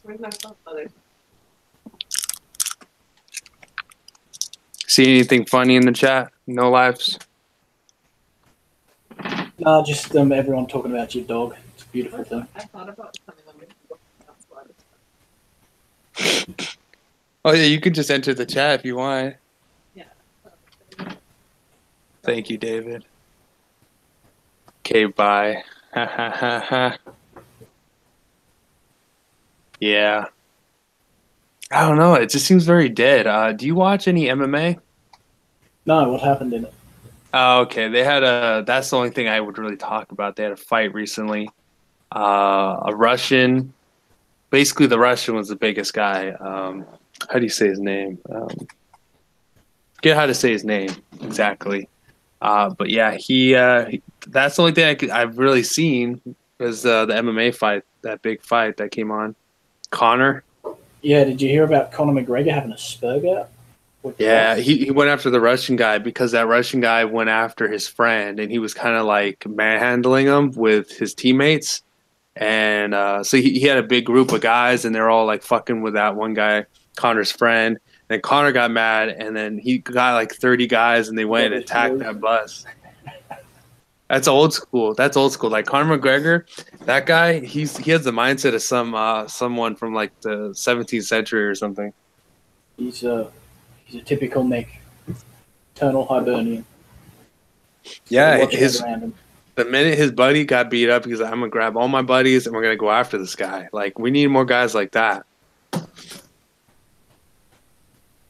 Where's my stepmother? See anything funny in the chat? No lives. No, just everyone talking about your dog. It's a beautiful thing. I thought about coming on. Oh yeah, you could just enter the chat if you want. Yeah. Thank you, David. Okay, bye. Ha ha ha ha. Yeah. I don't know. It just seems very dead. Do you watch any MMA? No, what happened in it? Oh, okay. They had a. That's the only thing I would really talk about. They had a fight recently. A Russian. Basically, the Russian was the biggest guy. How do you say his name? Forget how to say his name exactly. But yeah, he. That's the only thing I've really seen was the MMA fight, that big fight that came on. Conor. Yeah, did you hear about Conor McGregor having a spurg out? Yeah, he went after the Russian guy because that Russian guy went after his friend, and he was kind of like manhandling him with his teammates. And so he had a big group of guys, and they're all like fucking with that one guy, Connor's friend. And then Connor got mad, and then he got like 30 guys, and they went and attacked that bus. That's old school. That's old school. Like Conor McGregor, that guy, he has the mindset of someone from like the 17th century or something. He's a typical Nick, eternal Hibernian. Yeah, the minute his buddy got beat up, he's like, "I'm gonna grab all my buddies and we're gonna go after this guy." Like, we need more guys like that.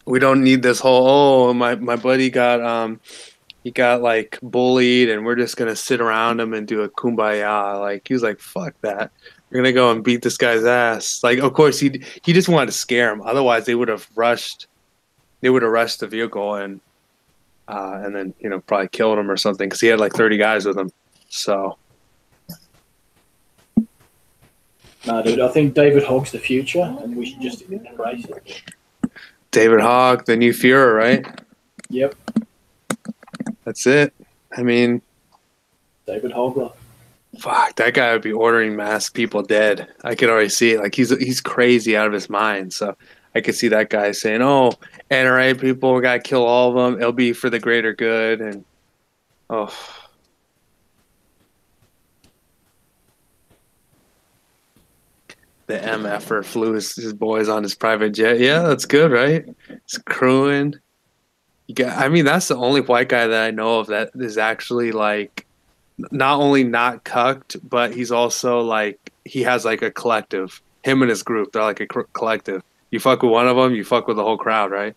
We don't need this whole, "Oh, my buddy got he got like bullied and we're just gonna sit around him and do a kumbaya." Like, he was like, "Fuck that. We're gonna go and beat this guy's ass." Like, of course he just wanted to scare him. Otherwise, they would have rushed the vehicle and then probably killed him or something because he had like 30 guys with him. So, no, dude, I think David Hogg's the future, and we should just embrace it. David Hogg, the new Fuhrer, right? Yep. That's it. I mean, David Hogg. Fuck, that guy would be ordering mass people dead. I could already see it. Like, he's crazy out of his mind. So I could see that guy saying, "Oh, NRA people, we gotta kill all of them. It'll be for the greater good." And the MFer flew his boys on his private jet. Yeah, that's good, right? He's crewing. I mean, that's the only white guy that I know of that is actually like not only not cucked, but he's also like he has like a collective. Him and his group, they're like a collective. You fuck with one of them, you fuck with the whole crowd, right?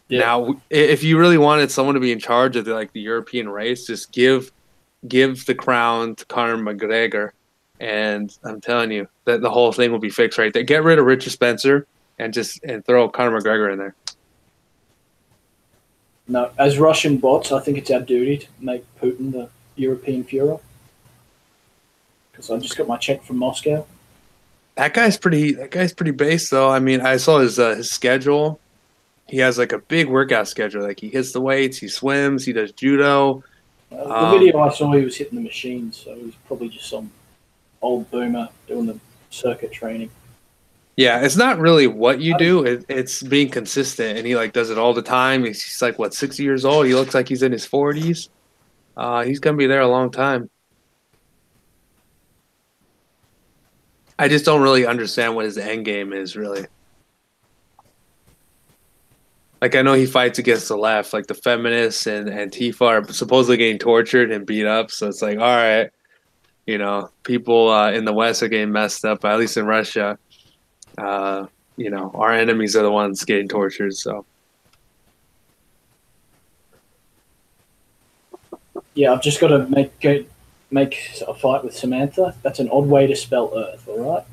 Yeah. Now, if you really wanted someone to be in charge of the European race, just give the crown to Conor McGregor, and I'm telling you that the whole thing will be fixed right there. Get rid of Richard Spencer and throw Conor McGregor in there. No, as Russian bots, I think it's our duty to make Putin the European Führer. Because I just got my check from Moscow. That guy's pretty based though. I mean, I saw his schedule. He has like a big workout schedule. Like, he hits the weights, he swims, he does judo. The video I saw, he was hitting the machines, so he was probably just some old boomer doing the circuit training. Yeah, it's not really what you do. It's being consistent, and he like does it all the time. He's like, what, 60 years old? He looks like he's in his 40s. He's gonna be there a long time. I just don't really understand what his end game is, really. Like, I know he fights against the left, like the feminists and Antifa are supposedly getting tortured and beat up. So it's like, all right, people in the West are getting messed up, at least in Russia. you know, our enemies are the ones getting tortured. So Yeah, I've just got to make a fight with Samantha. That's an odd way to spell Earth. All right.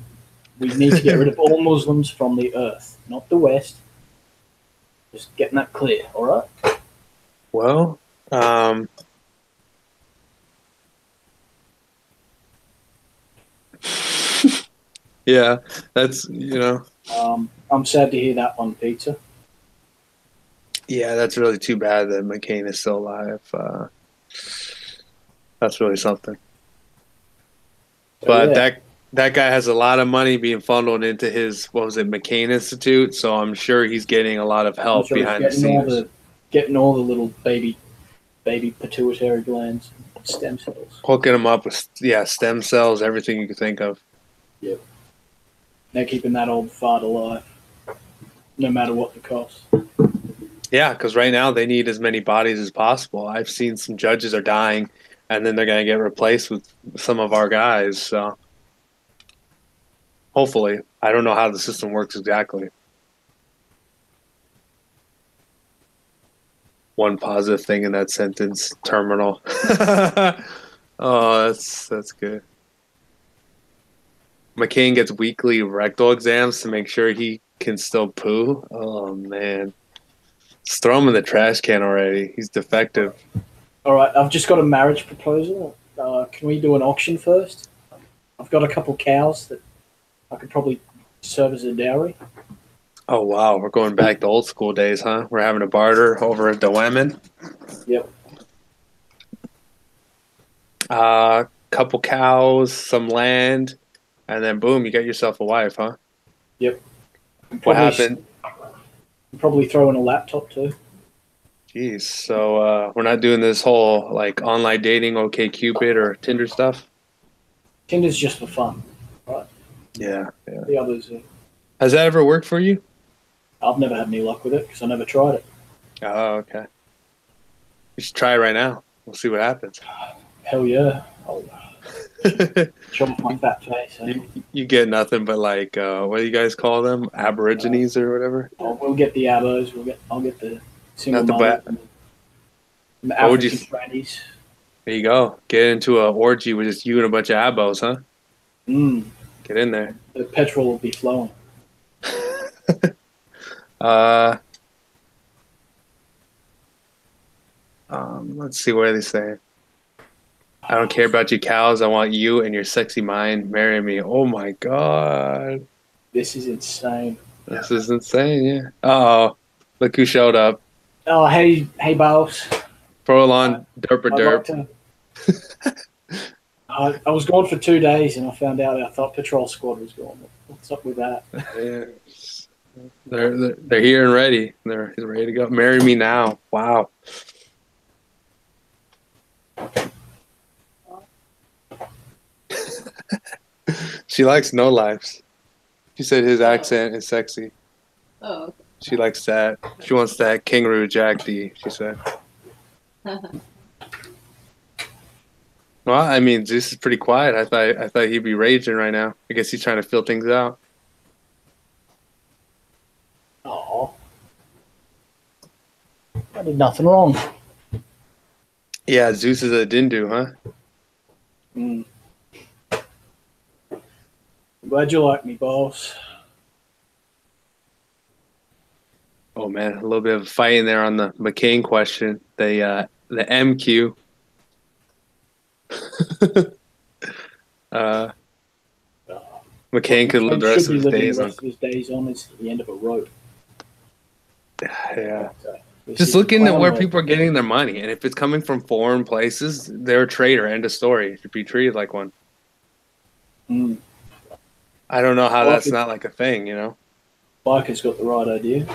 We need to get rid of all Muslims from the Earth, not the West. Just getting that clear. All right. well, yeah, that's I'm sad to hear that one, Peter. yeah, that's really too bad that McCain is still alive. That's really something. So, But yeah. that guy has a lot of money being funneled into his, what was it, McCain Institute. So I'm sure he's getting a lot of I'm help sure he's behind the scenes. getting all the little baby pituitary glands, stem cells. Hooking him up with stem cells, everything you could think of. Yep. They're keeping that old fart alive, no matter what the cost. Yeah, because right now they need as many bodies as possible. I've seen some judges are dying, and then they're going to get replaced with some of our guys. So hopefully, I don't know how the system works exactly. One positive thing in that sentence: terminal. Oh, that's good. McCain gets weekly rectal exams to make sure he can still poo. Oh man, just throw him in the trash can already. He's defective. All right, I've just got a marriage proposal. Can we do an auction first? I've got a couple cows that I could probably serve as a dowry. Oh wow, we're going back to old school days, huh? We're having a barter over at the women. Yep. Couple cows, some land, and then boom, you got yourself a wife, huh? Yep. What happened? Probably throw in a laptop too. Jeez, so we're not doing this whole like online dating, OK Cupid or Tinder stuff. Tinder's just for fun, right? Yeah. The others, Has that ever worked for you? I've never had any luck with it because I never tried it. Oh, okay. You should try it right now. We'll see what happens. Hell yeah! I'll show off my fat face. You get nothing but like what do you guys call them? Aborigines or whatever. We'll get the abos. I'll get the single Not the mothers and the What would you? African trannies. There you go. Get into a orgy with just you and a bunch of abos, huh? Get in there. The petrol will be flowing. Let's see, what are they saying? I don't care about you cows. I want you and your sexy mind. Marry me. Oh my god. This is insane. This is insane, yeah. Uh-oh. Look who showed up. Oh, hey, boss. Prolon derp. I was gone for 2 days and I found out our Thought Patrol squad was gone. What's up with that? Yeah. They're here and ready. They're ready to go. Marry me now. Wow. She likes no lives. She said his accent is sexy. Oh, okay. She likes that. She wants that kangaroo Jack D, she said. Well, I mean, Zeus is pretty quiet. I thought he'd be raging right now. I guess he's trying to feel things out. Oh, I did nothing wrong. Yeah, Zeus is a dindu, huh? I'm glad you like me, boss. Oh man, a little bit of fighting there on the McCain question. The MQ. McCain could live the rest of his days on. It's the end of a rope. Yeah. Just looking at where people are getting their money, and if it's coming from foreign places, they're a traitor. End of story. Should be treated like one. I don't know how that's not like a thing, you know. Biker's got the right idea.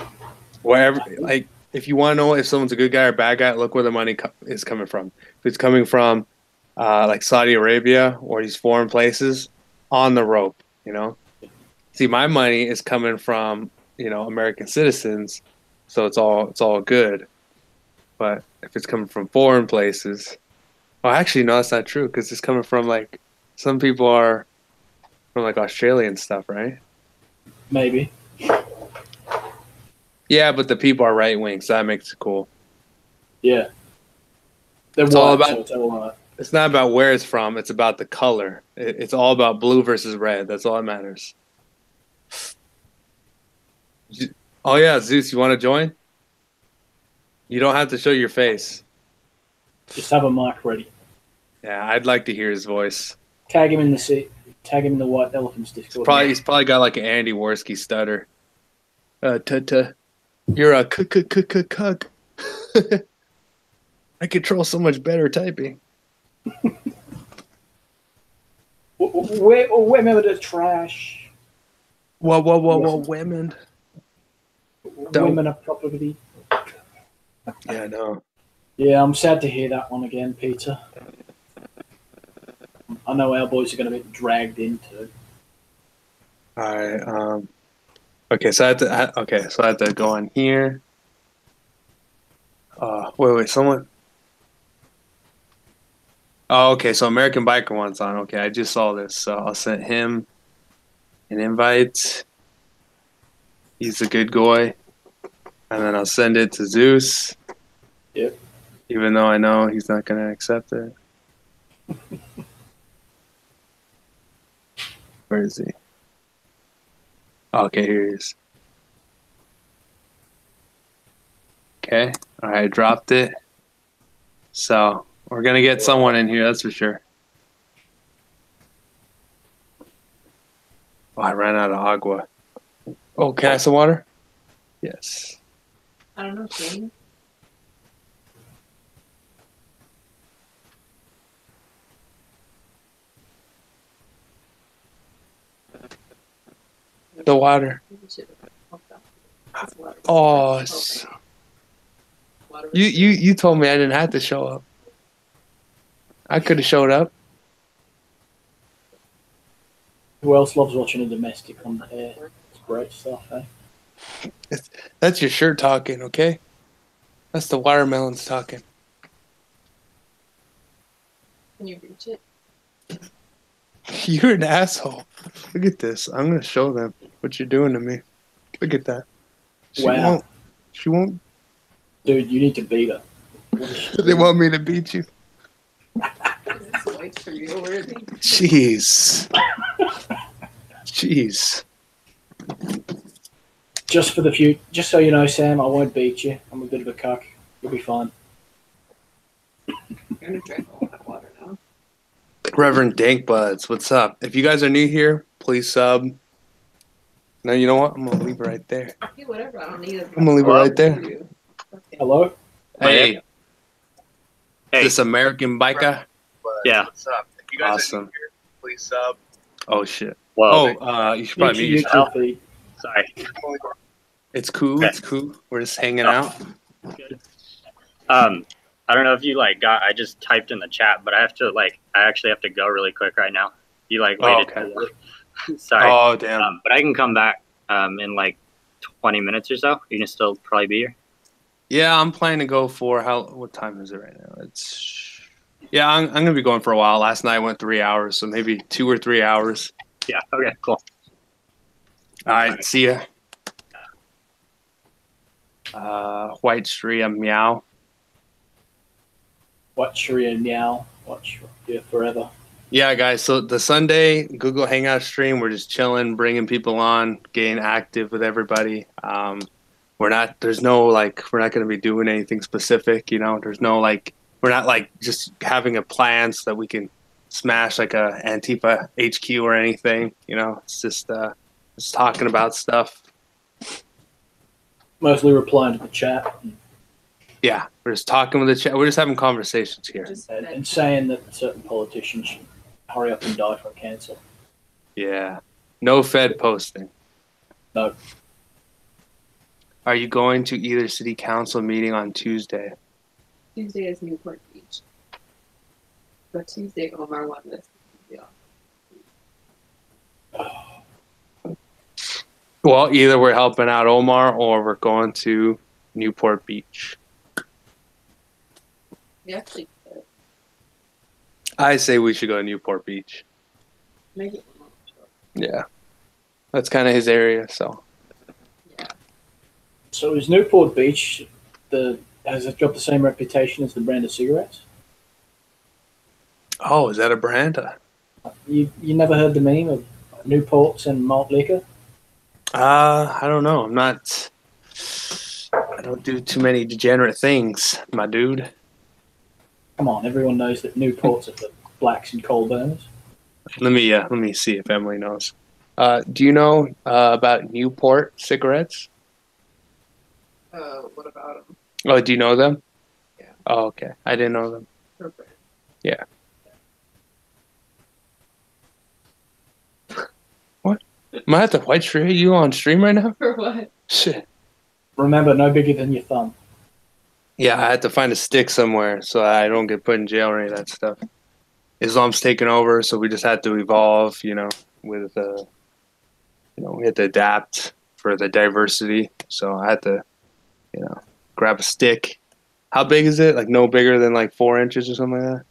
Wherever, like, if you want to know if someone's a good guy or bad guy, look where the money is coming from. If it's coming from, like Saudi Arabia or these foreign places, on the rope, you know. See, my money is coming from, you know, American citizens, so it's all good. But if it's coming from foreign places, well, actually, no, that's not true because it's coming from like some people are from like Australia and stuff, right? Maybe. Yeah, but the people are right wing, so that makes it cool. Yeah. They're It's white, all about. so it's all right. It's not about where it's from. It's about the color. It's all about blue versus red. That's all that matters. Oh yeah, Zeus, you want to join? You don't have to show your face. Just have a mic ready. Yeah, I'd like to hear his voice. Tag him in the White Elephants Discord. He's probably got like an Andy Worski stutter. You're a cuck. I control so much better typing. Women are trash. Whoa, women. Women are property. Yeah, I know. Yeah, I'm sad to hear that one again, Peter. I know our boys are going to be dragged into it. All right. Okay, so I have to go on here. Wait, someone. Oh, okay. So American Biker wants on. Okay, I just saw this, so I'll send him an invite. He's a good guy, and then I'll send it to Zeus. Yep. Even though I know he's not going to accept it. Where is he? Okay, here he is. Okay. All right, dropped it. So we're going to get someone in here, that's for sure. Oh, I ran out of agua. Oh, can I have some water? Yes. I don't know, Shane. The water. Oh, you told me I didn't have to show up. I could have showed up. Who else loves watching a domestic on the air? It's great stuff, eh? That's your shirt talking, okay? That's the watermelons talking. Can you reach it? You're an asshole. Look at this. I'm going to show them what you're doing to me. Look at that. Wow. She won't. Dude, you need to beat her. They want me to beat you. Jeez. Jeez. Just for the future, just so you know, Sam, I won't beat you. I'm a bit of a cuck. You'll be fine. I'm gonna drink all that water now. Reverend Dankbuds, what's up? If you guys are new here, please sub. No, you know what? I'm gonna leave it right there. Okay, whatever. I don't need it. I'm gonna leave it right there. Hello? Hey. Hey. This American biker? Yeah. What's up? If you guys are new here, please sub. Oh shit. Well, You should probably mute YouTube feed. sorry. It's cool. Okay. It's cool. We're just hanging out. Good. I don't know if you I just typed in the chat, but I actually have to go really quick right now. You waited. Okay. Sorry. Oh damn. But I can come back in 20 minutes or so. You can still probably be here. Yeah, I'm planning to go for what time is it right now? I'm gonna be going for a while. Last night I went 3 hours, so maybe 2 or 3 hours. Yeah. Okay. Cool. All right, see ya. White Stria meow. Watch Sharia now. Watch forever. Yeah, guys. So the Sunday Google Hangout stream, we're just chilling, bringing people on, getting active with everybody. We're not going to be doing anything specific. There's no we're not just having a plan so that we can smash a Antifa HQ or anything. It's just talking about stuff. Mostly replying to the chat Yeah, we're just talking with the chat. We're just having conversations here. and saying that certain politicians should hurry up and die from cancer. Yeah. No Fed posting. No. Are you going to either city council meeting on Tuesday? Tuesday is Newport Beach. But Tuesday, Omar won this. Yeah. Well, either we're helping out Omar or we're going to Newport Beach. We actually could I say we should go to Newport Beach. make it. Yeah. That's kind of his area, so. Yeah. So is Newport Beach has it got the same reputation as the brand of cigarettes? Oh, is that a brand? You never heard the meme of Newports and malt liquor? I don't know. I don't do too many degenerate things, my dude. Come on, everyone knows that Newports are for blacks and coal burners. Let me see if Emily knows. Do you know about Newport cigarettes? What about them? Oh, do you know them? Yeah. Oh, okay. I didn't know them. Perfect. Yeah. What? Am I at the white stream? Are you on stream right now? For what? Shit. Remember, no bigger than your thumb. Yeah, I had to find a stick somewhere so I don't get put in jail or any of that stuff. Islam's taken over, so we just had to evolve, with we had to adapt for the diversity. So I had to, grab a stick. How big is it? Like no bigger than like 4 inches or something like that?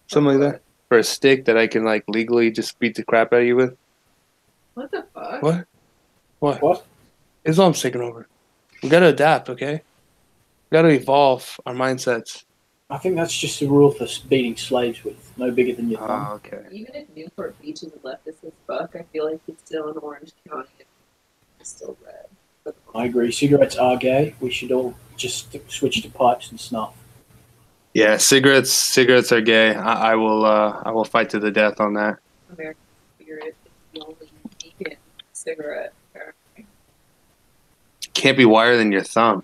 Something like that? For a stick that I can like legally just beat the crap out of you with? What the fuck? What? Islam's taking over. We gotta adapt, okay? We gotta evolve our mindsets. I think that's just a rule for beating slaves with. No bigger than your thumb. Oh, okay. Even if Newport Beach is a leftist as fuck, I feel like it's still in Orange County. It's still red. I agree. Cigarettes are gay. We should all just switch to pipes and snuff. Yeah, cigarettes are gay. I will fight to the death on that. American Spirit is the only vegan cigarette, apparently. Can't be wider than your thumb.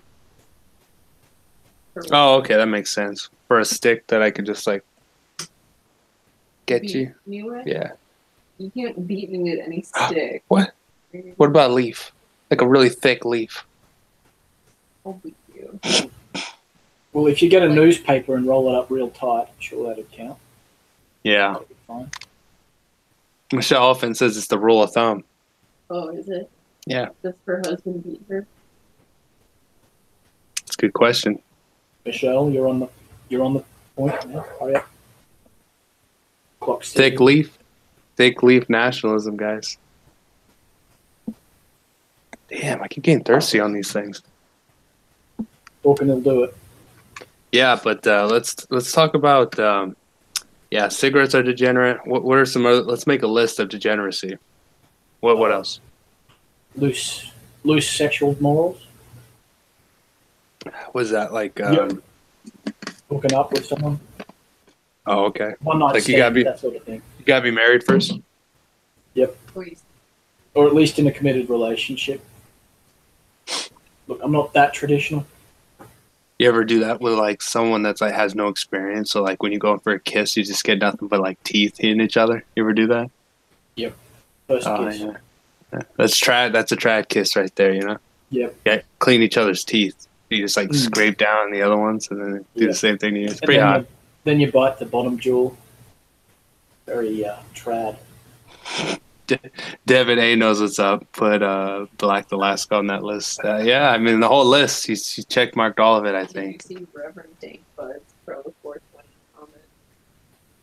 Oh, okay, that makes sense. For a stick that I could just like get you. Yeah. You can't beat me with any stick. What? What about a leaf? Like a really thick leaf. I'll beat you. Well, if you get a newspaper and roll it up real tight, I'm sure that'd count. Yeah. That'd be fine. Michelle often says it's the rule of thumb. Oh, is it? Yeah. Does her husband beat her? It's a good question. Michelle, you're on the point now. Hurry up. Clock's Thick leaf nationalism, guys. Damn, I keep getting thirsty on these things. Talking will do it. Yeah, but let's talk about cigarettes are degenerate. What are some other? Let's make a list of degeneracy. What else? Loose sexual morals. Was that like? Hooking up with someone. Oh, okay. One night Like stand, that sort of thing. You gotta be married first. Yep. Please. Or at least in a committed relationship. Look, I'm not that traditional. You ever do that with like someone that's like has no experience? So like when you go in for a kiss, you just get nothing but like teeth hitting each other. You ever do that? Yep. First kiss. Yeah. That's a trad kiss right there. Yep. Yeah, clean each other's teeth. You just like scrape down the other ones and then do the same thing to you. It's pretty hot. Then you bite the bottom jaw. Very trad. Devin A knows what's up. Put Black Alaska on that list. Yeah, I mean the whole list. He check marked all of it. I think. Did you see Reverend Dank Bud's Pro 420 comment?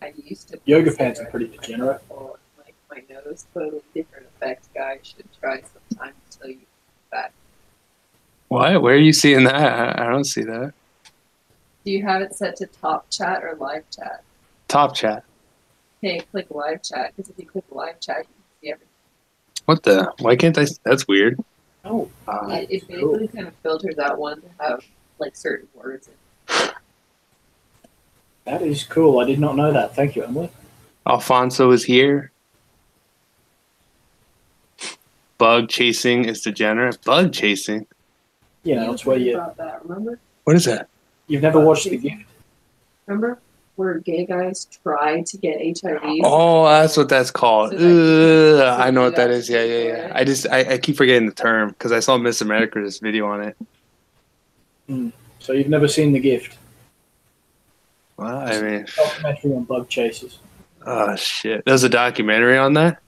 I used to. Yoga pants are pretty degenerate. Like my nose, totally different effect. Guys should try sometime until you back. What? Where are you seeing that? I don't see that. Do you have it set to top chat or live chat? Top chat. Hey, click live chat, because if you click live chat, you can see everything. What the? Why can't I? That's weird. Oh. It basically kind of filters out ones that have like certain words. That is cool. I did not know that. Thank you, Emily. Alfonso is here. Bug chasing is degenerate. Bug chasing? It's where you... About that, remember? What is that? You've never watched The Gift? Remember? Where gay guys try to get HIV. Oh, that's what that's called. So I know what that is. Yeah. I keep forgetting the term because I saw Miss America's video on it. So you've never seen The Gift? Well, I mean... Documentary on bug chasers. Oh, shit. There's a documentary on that?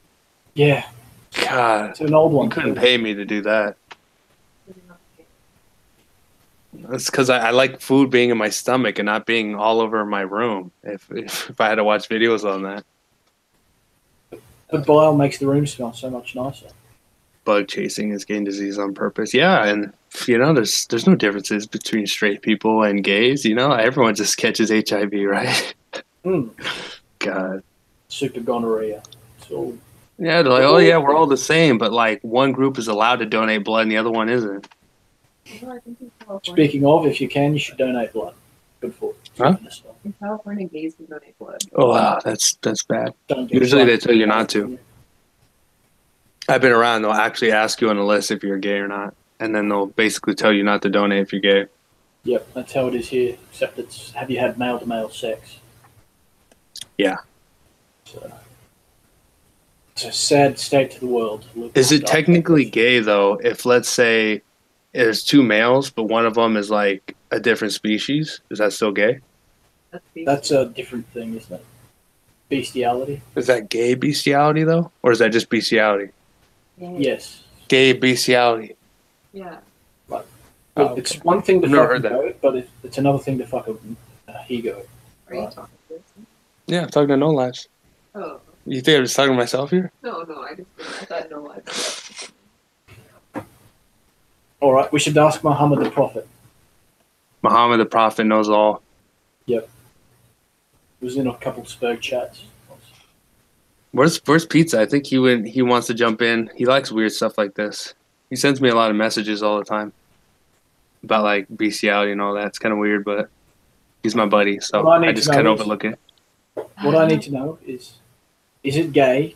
Yeah. God. It's an old one. You couldn't pay me to do that. That's because I like food being in my stomach and not being all over my room. If I had to watch videos on that. The bile makes the room smell so much nicer. Bug chasing is getting disease on purpose. Yeah, and You know, there's no differences between straight people and gays. You know, everyone just catches HIV, right? Mm. God. Super gonorrhea. It's all. Yeah, they're like, oh yeah, we're all the same, but like one group is allowed to donate blood and the other one isn't. Speaking of, if you can, you should donate blood. Good for Huh? In California, gays can donate blood. Oh wow, that's bad. Don't get Usually they fucked. tell you not to. I've been around, they'll actually ask you on the list if you're gay or not. And then they'll basically tell you not to donate if you're gay. Yep, that's how it is here. Except it's have you had male to male sex? Yeah. So, it's a sad state to the world. Is it technically gay though if, let's say, there's two males, but one of them is like a different species? Is that still gay? That's a different thing, isn't it? Bestiality. Is that gay bestiality though, or is that just bestiality? Yes. Gay bestiality. Yeah. Well, Oh, it's one thing to I've never fuck a heard that. goat, but it's another thing to fuck a he-goat. Are you talking to this? Yeah, I'm talking to No Lives. Oh, You think I'm just talking to myself here? no, I thought no life. All right, we should ask Muhammad the Prophet. Muhammad the Prophet knows all. Yep. He was in a couple of Spurg chats. Where's Pizza? I think he wants to jump in. He likes weird stuff like this. He sends me a lot of messages all the time about like bestiality and all that. It's kind of weird, but he's my buddy, so Well, I I need just to know kind of is- overlook it. What I need to know is it gay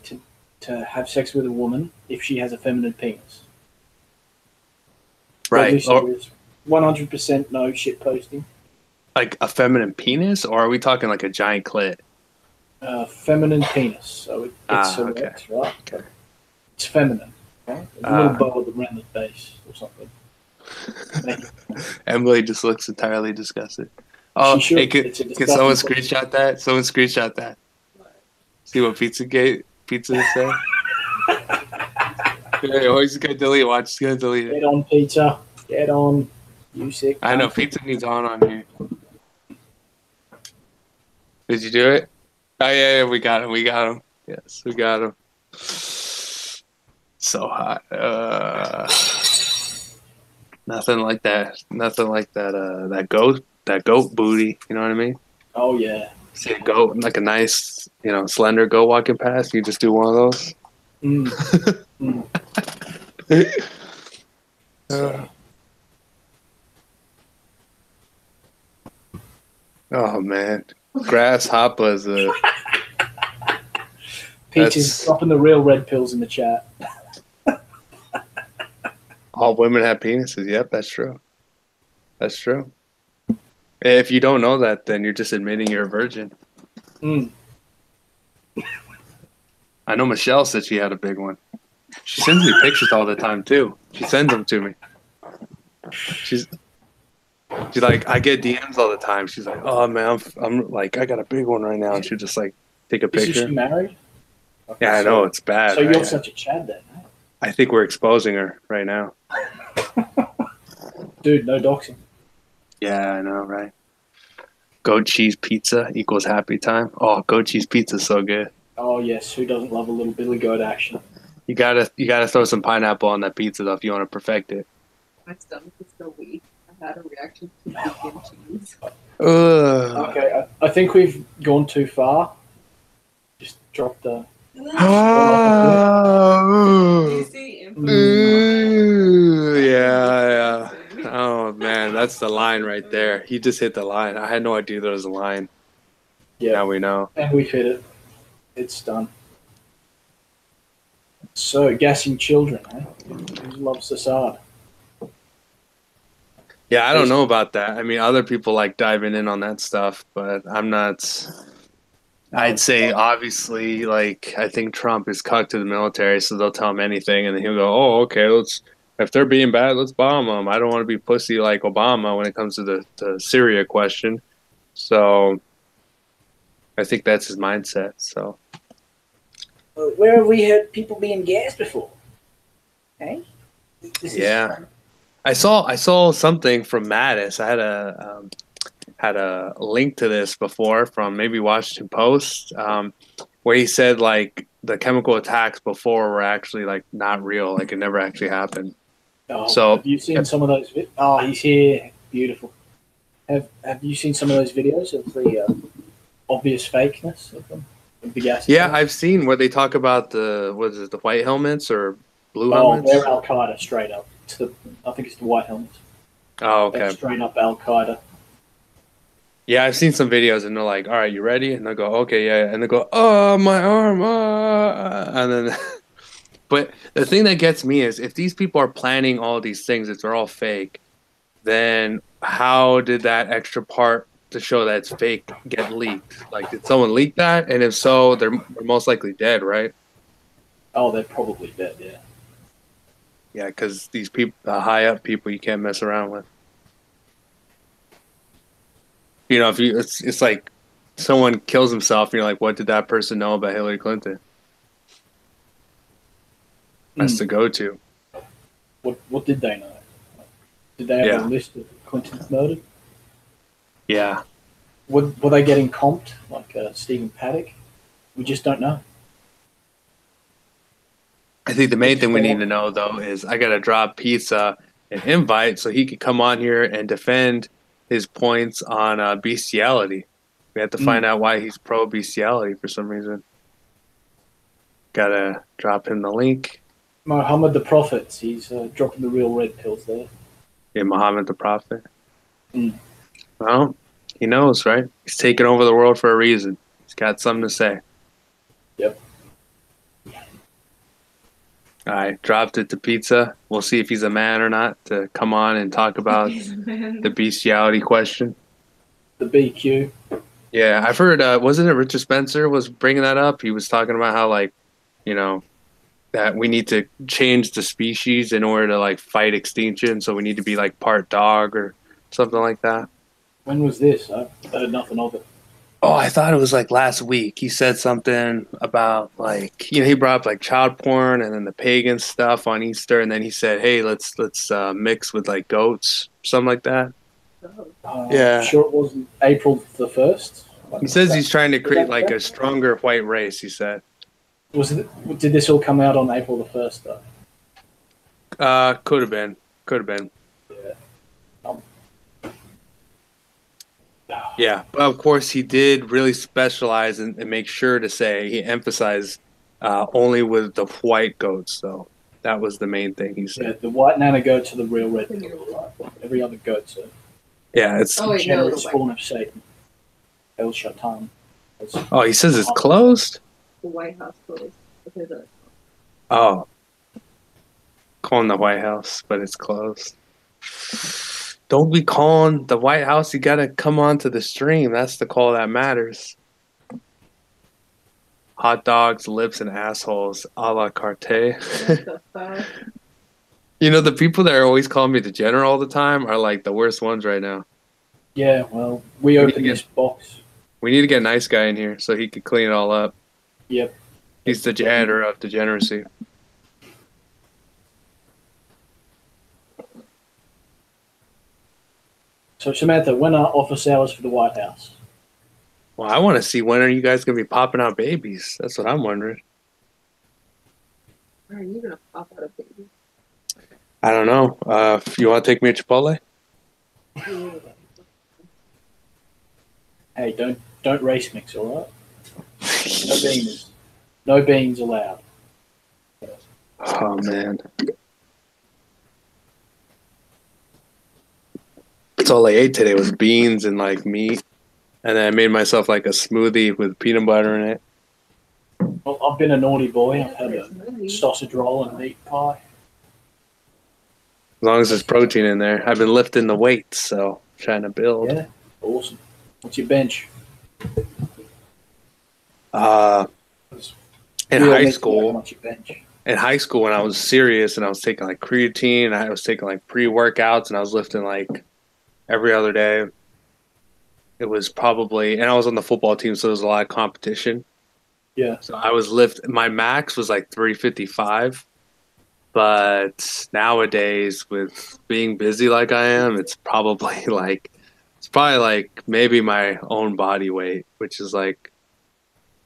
to have sex with a woman if she has a feminine penis? Right. Or 100% no shit posting. like a feminine penis, or are we talking like a giant clit? Feminine penis. So it's okay. erect, right? But it's feminine. Right? A little bow around the base or something. Emily just looks entirely disgusted. Oh, She should. hey, can It's a someone disgusting screenshot that? Someone screenshot that. See what Pizza said? Hey, oh, he's gonna delete. Watch, he's gonna delete it. Get on, pizza. Get on. You sick. I know Pizza needs on here. Did you do it? Oh yeah, we got him. Yes, we got him. So hot. Nothing like that. That goat booty. You know what I mean? Oh yeah. See a goat, like a nice, slender goat walking past. You just do one of those. Mm. Mm. Oh man, grasshopper is a. Peach is dropping the real red pills in the chat. All women have penises. Yep, that's true. That's true. If you don't know that, then you're just admitting you're a virgin. Mm. I know Michelle said she had a big one. She sends me pictures all the time too. She sends them to me. She's like, I get DMs all the time. She's like, oh man, I'm like, I got a big one right now, and she'll just like take a Is picture. she married? Okay, Yeah, I know it's bad. So right? you're such a Chad then, huh? I think we're exposing her right now. Dude, no doxing. Yeah, I know, right? Goat cheese pizza equals happy time. Oh, goat cheese pizza is so good. Oh yes, who doesn't love a little Billy Goat action? You gotta throw some pineapple on that pizza though if you want to perfect it. My stomach is so weak. I had a reaction to bacon cheese. Ugh. Okay, I think we've gone too far. Just drop the. Do Oh, you see yeah. Oh man, that's the line right there. He just hit the line. I had no idea there was a line. Yeah, Now we know. and we've hit it. It's done. So, gassing children, eh? Who loves Assad? Yeah, I don't know about that. I mean, other people like diving in on that stuff, but I'm not. I'd say obviously, like I think Trump is cucked to the military, so they'll tell him anything, and then he'll go, "Oh, okay, if they're being bad, let's bomb them." I don't want to be pussy like Obama when it comes to the Syria question. So, I think that's his mindset. So, Where have we had people being gassed before? Hey? yeah, I saw something from Mattis. I had a link to this before from maybe Washington Post, where he said like the chemical attacks before were actually like not real, like it never actually happened. Oh, So have you seen some of those? Oh, he's here. Beautiful. Have you seen some of those videos of the obvious fakeness of them? Of the gas yeah, attacks? I've seen where they talk about the the white helmets or blue Oh, helmets. they're Al Qaeda straight up. I think it's the white helmets. Oh, They're okay. straight up Al Qaeda. Yeah, I've seen some videos and they're like, "All right, you ready?" And they go, "Okay, yeah." And they go, "Oh, my arm!" And then, but the thing that gets me is if these people are planning all these things, if they're all fake, then how did that extra part to show that it's fake get leaked? Like, did someone leak that? And if so, they're most likely dead, right? Oh, they're probably dead. Yeah. Yeah, because these people, the high up people, you can't mess around with. You know, if you, it's like someone kills himself, and you're like, what did that person know about Hillary Clinton? That's the go-to. What did they know? Did they have Yeah. a list of Clinton's murdered? Yeah. Were they getting comped like Stephen Paddock? We just don't know. I think the main thing we need to know, though, is I got to drop Pizza an invite so he could come on here and defend his points on bestiality. We have to find out why he's pro bestiality for some reason. Got to drop him the link. Muhammad the Prophet, he's dropping the real red pills there. Yeah, Muhammad the Prophet. Mm. Well, he knows, right? He's taking over the world for a reason. He's got something to say. Yep. All right, dropped it to Pizza. We'll see if he's a man or not to come on and talk about the bestiality question. The BQ. Yeah, I've heard, wasn't it Richard Spencer was bringing that up? He was talking about how, like, you know, that we need to change the species in order to, like, fight extinction. So we need to be, like, part dog or something like that. When was this? I've heard nothing of it. Oh, I thought it was like last week. He said something about like he brought up like child porn and then the pagan stuff on Easter, and then he said, "Hey, let's mix with like goats, something like that." Yeah. Sure, it wasn't April the 1st. He says he's trying to create like a stronger white race. He said. Did this all come out on April the 1st though? Could have been. Yeah. Yeah, but of course he did really specialize and make sure to say he emphasized only with the white goats. So that was the main thing he said. Yeah, the white nana goats are the real red pills, right? Every other goat's a Yeah, it's. degenerate spawn of Satan. El Shaitan. Oh, he says it's closed. The White House closed. Oh, calling the White House, but it's closed. Don't be calling the White House. You gotta come on to the stream. That's the call that matters. Hot dogs, lips, and assholes, a la carte. You know, the people that are always calling me degenerate all the time are like the worst ones right now. Yeah, well, we opened this box. We need to get a nice guy in here so he could clean it all up. Yep. He's the janitor of degeneracy. So, Samantha, when are office hours for the White House? Well, I want to see when are you guys going to be popping out babies? That's what I'm wondering. When are you going to pop out a baby? I don't know. If you want to take me to Chipotle? Hey, don't race mix, all right? No beans allowed. Oh, man. That's all I ate today was beans and like meat. And then I made myself like a smoothie with peanut butter in it. Well, I've been a naughty boy. I've had a sausage roll and meat pie. As long as there's protein in there. I've been lifting the weights, so trying to build. Yeah, awesome. What's your bench? In high school. What's your bench? In high school, when I was serious and I was taking like creatine, and I was taking like pre-workouts, and I was lifting like every other day. It was probably, and I was on the football team, so there was a lot of competition. Yeah. So I was my max was like 355. But nowadays, with being busy like I am, it's probably like maybe my own body weight, which is like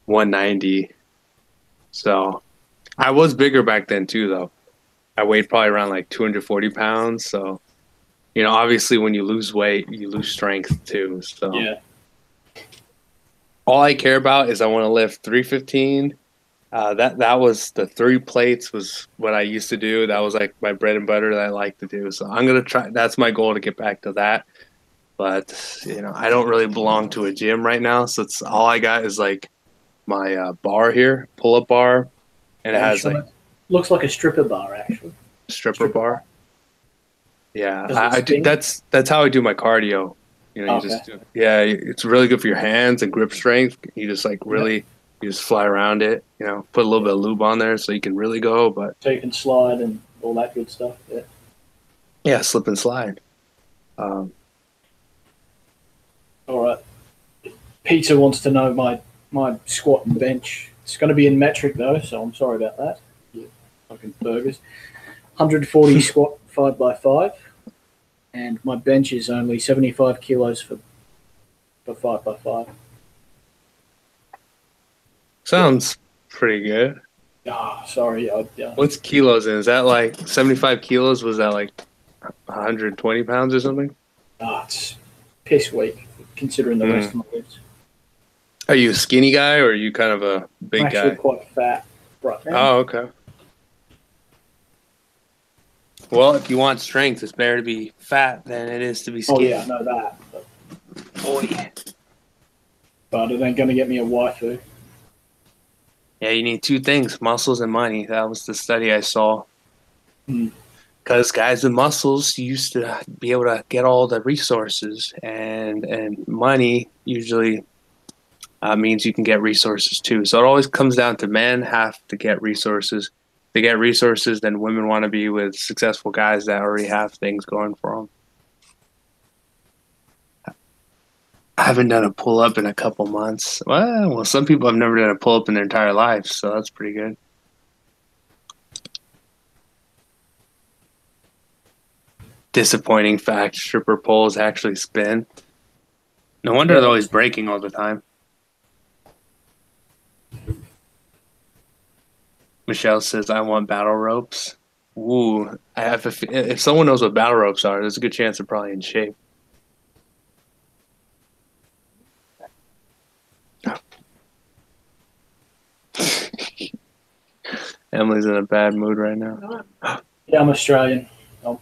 190. So I was bigger back then too, though. I weighed probably around like 240 pounds. So, you know, obviously when you lose weight, you lose strength too. So Yeah. all I care about is I want to lift 315. That was the 3 plates was what I used to do. That was like my bread and butter that I like to do. So I'm gonna try. That's my goal to get back to that. But you know, I don't really belong to a gym right now, so it's all I got is like my bar here, pull up bar, and it has like Looks like a stripper bar, actually. stripper bar. Yeah, Does it I do. spin? That's how I do my cardio. You know, you Okay. just yeah, it's really good for your hands and grip strength. You just like really you just fly around it. You know, put a little bit of lube on there so you can really go. But So you can slide and all that good stuff. Yeah. yeah, slip and slide. All right. Pizza wants to know my squat and bench. It's going to be in metric though, so I'm sorry about that. You fucking burgers. 140 squat 5x5, and my bench is only 75 kilos for 5x5. Sounds pretty good. Ah, sorry. What's kilos in? Is that like 75 kilos? Was that like 120 pounds or something? It's piss weak considering the rest of my lips. Are you a skinny guy or are you kind of a big I'm actually guy? quite fat right now. Oh, okay. Well, if you want strength, it's better to be fat than it is to be Oh skinny. yeah, I know that. Boy. But it ain't going to get me a waifu. Yeah, you need two things, muscles and money. That was the study I saw. Because guys with muscles used to be able to get all the resources, and money usually means you can get resources too. So it always comes down to men have to get resources. They get resources, then women want to be with successful guys that already have things going for them. I haven't done a pull up in a couple months. Well, some people have never done a pull up in their entire life, so that's pretty good. Disappointing fact: stripper poles actually spin. No wonder they're always breaking all the time. Michelle says, "I want battle ropes." Ooh, I have if someone knows what battle ropes are, there's a good chance they're probably in shape. Emily's in a bad mood right now. Yeah, I'm Australian.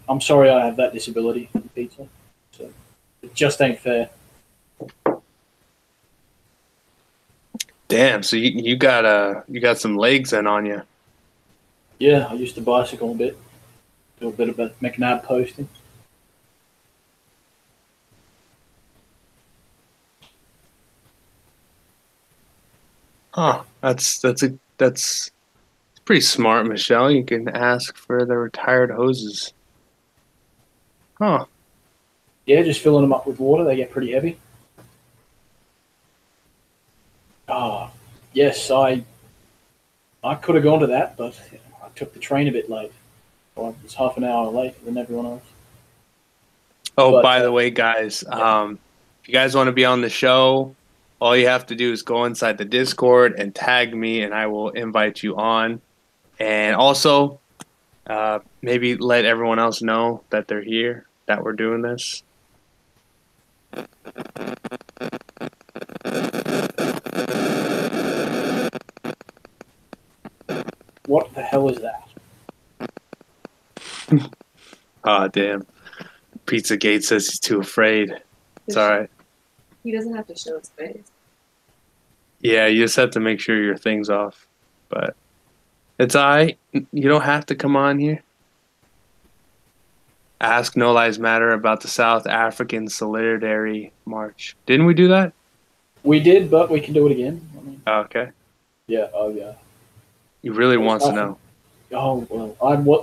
I'm sorry I have that disability, pizza. So it just ain't fair. Damn, so you got some legs in on you. Yeah, I used to bicycle a bit. Do a bit of McNabb posting. Huh. That's pretty smart, Michelle. You can ask for the retired hoses. Huh. Yeah, just filling them up with water. They get pretty heavy. Yes, I could have gone to that, but I took the train a bit late. I was half an hour later than everyone else. Oh, by the way, guys, if you guys want to be on the show, all you have to do is go inside the Discord and tag me, and I will invite you on. And also, maybe let everyone else know that they're here, that we're doing this. What the hell is that? Oh, damn. Pizzagate says he's too afraid. It's all right. He doesn't have to show his face. Yeah, you just have to make sure your thing's off. But it's all right. You don't have to come on here. Ask No Lives Matter about the South African Solidarity March. Didn't we do that? We did, but we can do it again. I mean, okay. Yeah, oh yeah. He really wants to know. Oh, well,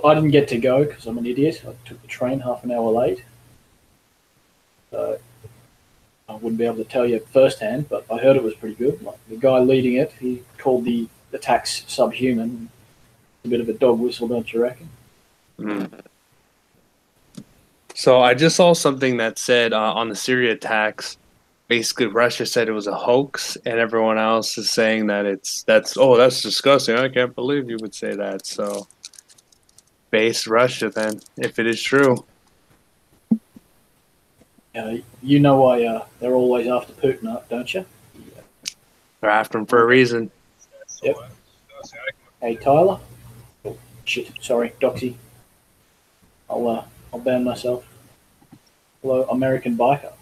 I didn't get to go because I'm an idiot. I took the train half an hour late. So I wouldn't be able to tell you firsthand, but I heard it was pretty good. Like, the guy leading it, he called the attacks subhuman. A bit of a dog whistle, don't you reckon? So I just saw something that said on the Syria attacks, basically Russia said it was a hoax, and everyone else is saying that that's disgusting. I can't believe you would say that. So base Russia then, if it is true. You know why they're always after Putin, don't you? They're after him for a reason. Yep. Hey, Tyler. Oh, shit. Sorry, Doxy. I'll ban myself. Hello, American biker.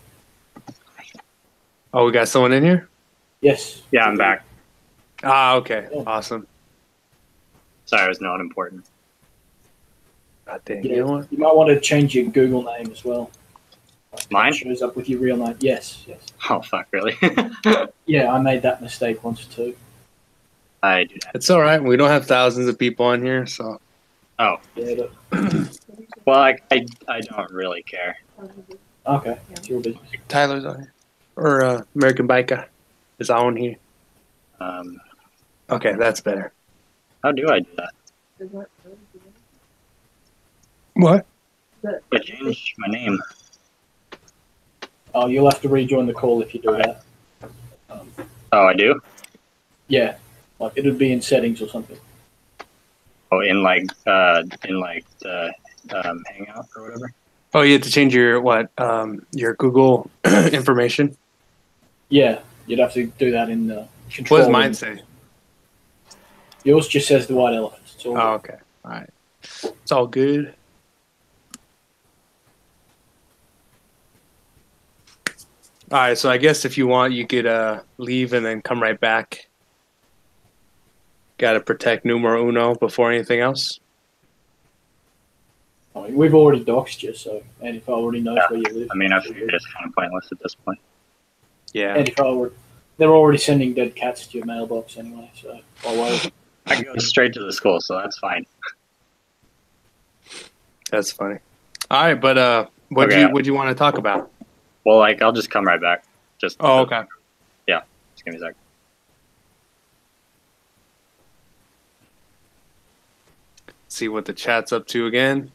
Oh, we got someone in here? Yes. Yeah, I'm back. Ah, okay. Yeah. Awesome. Sorry, I was not important. God dang, Yeah, you know what? you might want to change your Google name as well. Mine? It shows up with your real name. Yes, yes. Oh, fuck, really? Yeah, I made that mistake once too. I do that. It's all right. We don't have thousands of people on here, so. Oh, Yeah, but, well, I don't really care. okay, it's your business. Tyler's on here. Or American Biker is on here. Okay, that's better. How do I do that? What? I changed my name. Oh, you'll have to rejoin the call if you do that. Oh, I do? Yeah, like it would be in settings or something. Oh, in the Hangout or whatever? Oh, you have to change your what? Your Google information. Yeah, you'd have to do that in the control. What does mine room. say? Yours just says the White Elephants. It's all Oh, okay. All right. It's all good. All right, so I guess if you want, you could leave and then come right back. Got to protect numero uno before anything else. I mean, we've already doxed you, so Antifa already knows where you live. I mean, I figured it's kind of pointless at this point. Yeah. Antifa, they're already sending dead cats to your mailbox anyway, so why worry? I go straight to the school, so that's fine. That's funny. All right, but what'd you want to talk about? Well, like, I'll just come right back. Oh, okay. Yeah, just give me a sec. See what the chat's up to again.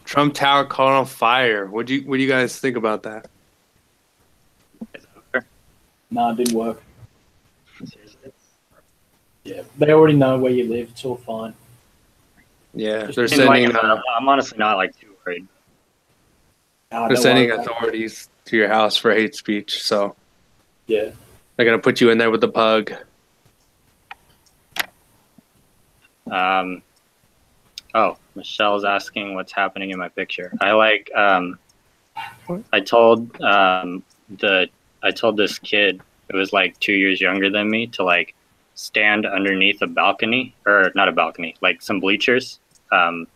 Trump Tower caught on fire. What do you guys think about that? Nah, it didn't work. Seriously? Yeah, they already know where you live. It's all fine. Yeah, Just they're I mean, like, sending I'm honestly not, like, too worried. Nah, they're don't sending worry about it. authorities to your house for hate speech. So Yeah. they're gonna put you in there with the pug. Oh, Michelle's asking what's happening in my picture. I told this kid who was like 2 years younger than me to like stand underneath a balcony, or not a balcony, like some bleachers, in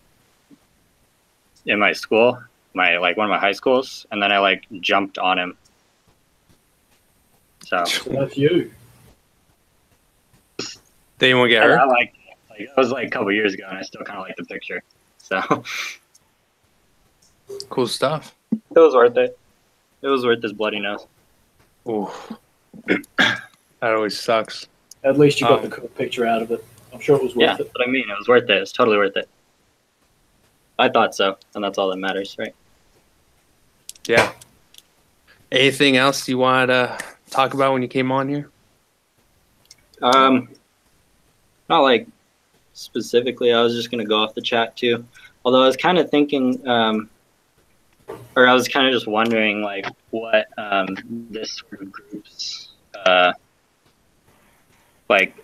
my school, one of my high schools, and then I like jumped on him. So That's you. They won't get I hurt. like it was like a couple years ago, and I still kind of like the picture. So Cool stuff. it was worth it. It was worth his bloody nose. Ooh, that always sucks. At least you got the cool picture out of it. I'm sure it was Yeah, worth that's it. what I mean. It was worth it. It's totally worth it. I thought so, and that's all that matters, right? Yeah. Anything else you wanted to talk about when you came on here? Not like specifically. I was just gonna go off the chat too. Although I was kind of thinking, or I was kind of just wondering, like, what this sort of group's, like,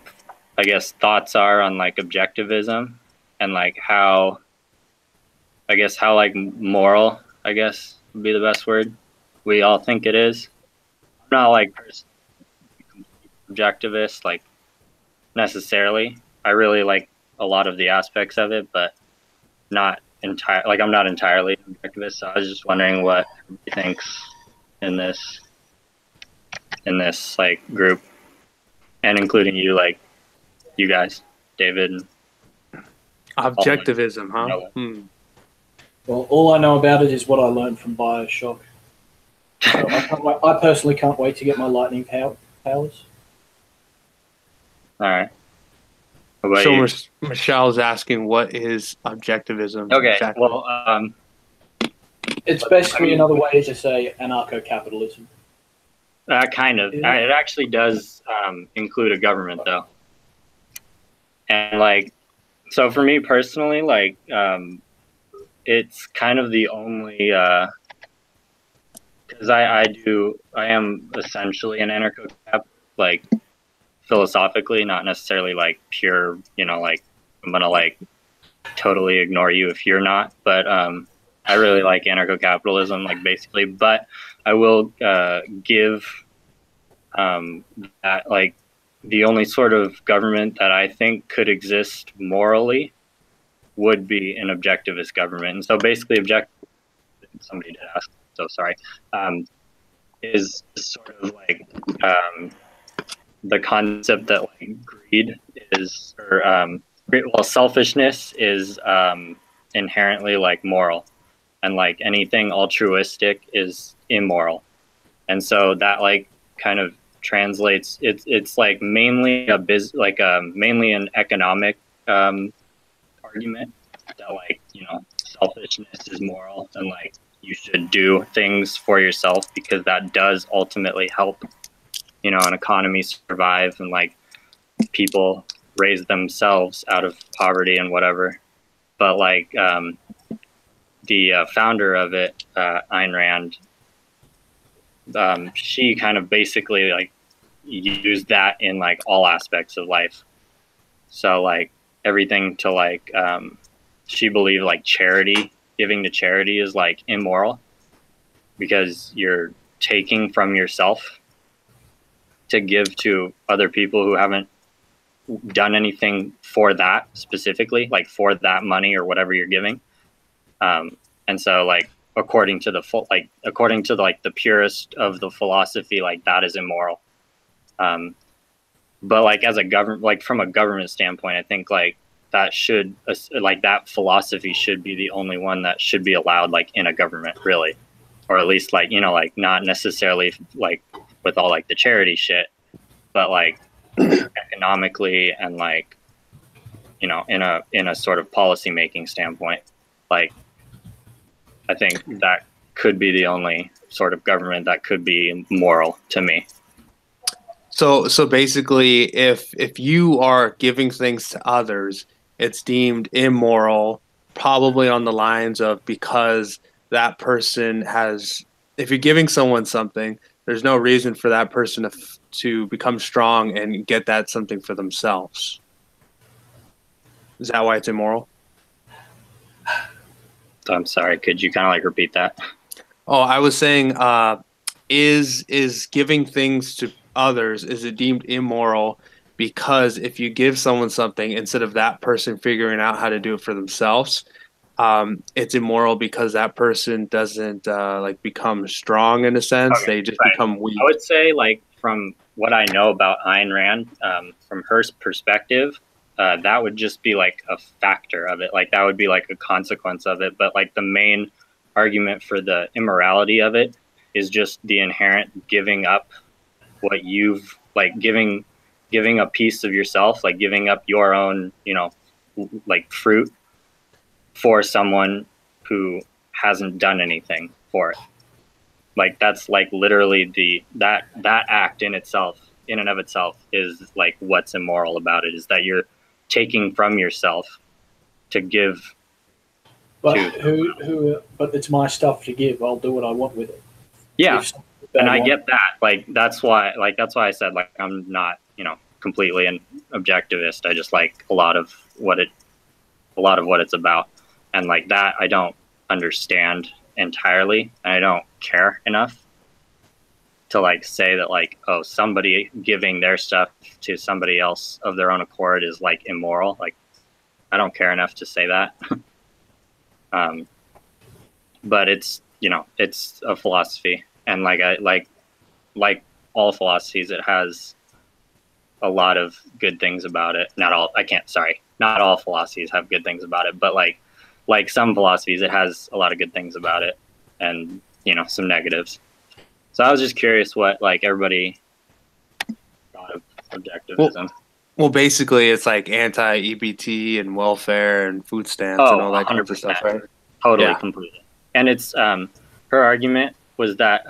I guess thoughts are on like objectivism and like how like moral, I guess would be the best word. We all think it is. I'm not like objectivist, like necessarily. I really like a lot of the aspects of it, but not entire. Like I'm not entirely an objectivist. So I was just wondering what he thinks in this like group, and including you, like you guys, David. And Objectivism, huh? No. Well, all I know about it is what I learned from Bioshock. So I personally can't wait to get my lightning powers. All right. What about So you? Michelle's asking, what is objectivism? Okay. Exactly. Well, It's basically another way to say anarcho-capitalism. kind of. Yeah. It actually does include a government, though. And like So for me personally, like, it's kind of the only, because I am essentially an anarcho-cap, like, philosophically, not necessarily like pure, you know, like I'm gonna like totally ignore you if you're not, but I really like anarcho-capitalism, like basically, but I will give that like the only sort of government that I think could exist morally would be an objectivist government. And so basically somebody did ask, so sorry, is sort of like the concept that like greed is, or well, selfishness is inherently like moral, and like anything altruistic is immoral. And so that like kind of translates, it's like mainly mainly an economic argument that like, you know, selfishness is moral, and like you should do things for yourself because that does ultimately help, you know, an economy survive, and like people raise themselves out of poverty and whatever. But like the founder of it, Ayn Rand, she kind of basically like used that in like all aspects of life. So like everything to like she believed like charity, giving to charity is like immoral because you're taking from yourself to give to other people who haven't done anything for that specifically, like for that money or whatever you're giving. And so like according to the the purest of the philosophy, like that is immoral. But like as a government, like from a government standpoint, I think like that should like that philosophy should be the only one that should be allowed like in a government, really, or at least like, you know, like not necessarily like with all like the charity shit, but like economically and like, you know, in a sort of policy making standpoint, like I think that could be the only sort of government that could be moral to me. So basically, if you are giving things to others, it's deemed immoral, probably on the lines of because that person has. If you're giving someone something, there's no reason for that person to become strong and get that something for themselves. Is that why it's immoral? I'm sorry, could you kind of like repeat that? Oh, I was saying, is giving things to others, is it deemed immoral because if you give someone something instead of that person figuring out how to do it for themselves, it's immoral because that person doesn't like become strong in a sense. Okay, they just right. become weak. I would say like from what I know about Ayn Rand, from her perspective, that would just be like a factor of it. Like that would be like a consequence of it. But like the main argument for the immorality of it is just the inherent giving up what you've like giving a piece of yourself, like giving up your own, you know, like fruit for someone who hasn't done anything for it. Like that's like literally that act in and of itself is like what's immoral about it, is that you're taking from yourself to give. But but it's my stuff to give. I'll do what I want with it. Yeah. And I get that. Like that's why I said like I'm not, you know, completely an objectivist. I just like a lot of what it's about. And like that I don't understand entirely, and I don't care enough to like say that like, oh, somebody giving their stuff to somebody else of their own accord is like immoral. Like I don't care enough to say that. But it's, you know, it's a philosophy, and like like all philosophies, it has a lot of good things about it. Not all philosophies have good things about it, but like some philosophies, it has a lot of good things about it, and, you know, some negatives. So I was just curious what like everybody thought of objectivism. Well, basically, it's like anti-EBT and welfare and food stamps and all that kind of stuff, right? Totally, Yeah. completely. And it's her argument was that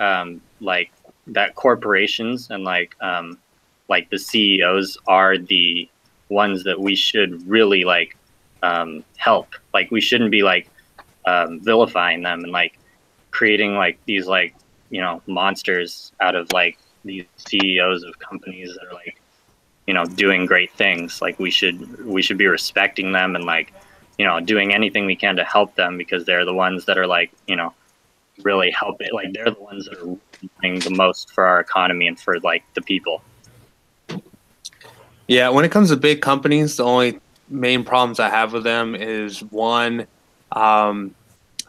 like that corporations and like the CEOs are the ones that we should really like help. Like we shouldn't be like vilifying them and like creating like these like, you know, monsters out of like these CEOs of companies that are like, you know, doing great things. Like we should be respecting them and like, you know, doing anything we can to help them, because they're the ones that are like, you know, really help it. Like they're the ones that are doing the most for our economy and for like the people. Yeah, when it comes to big companies, the only main problems I have with them is one,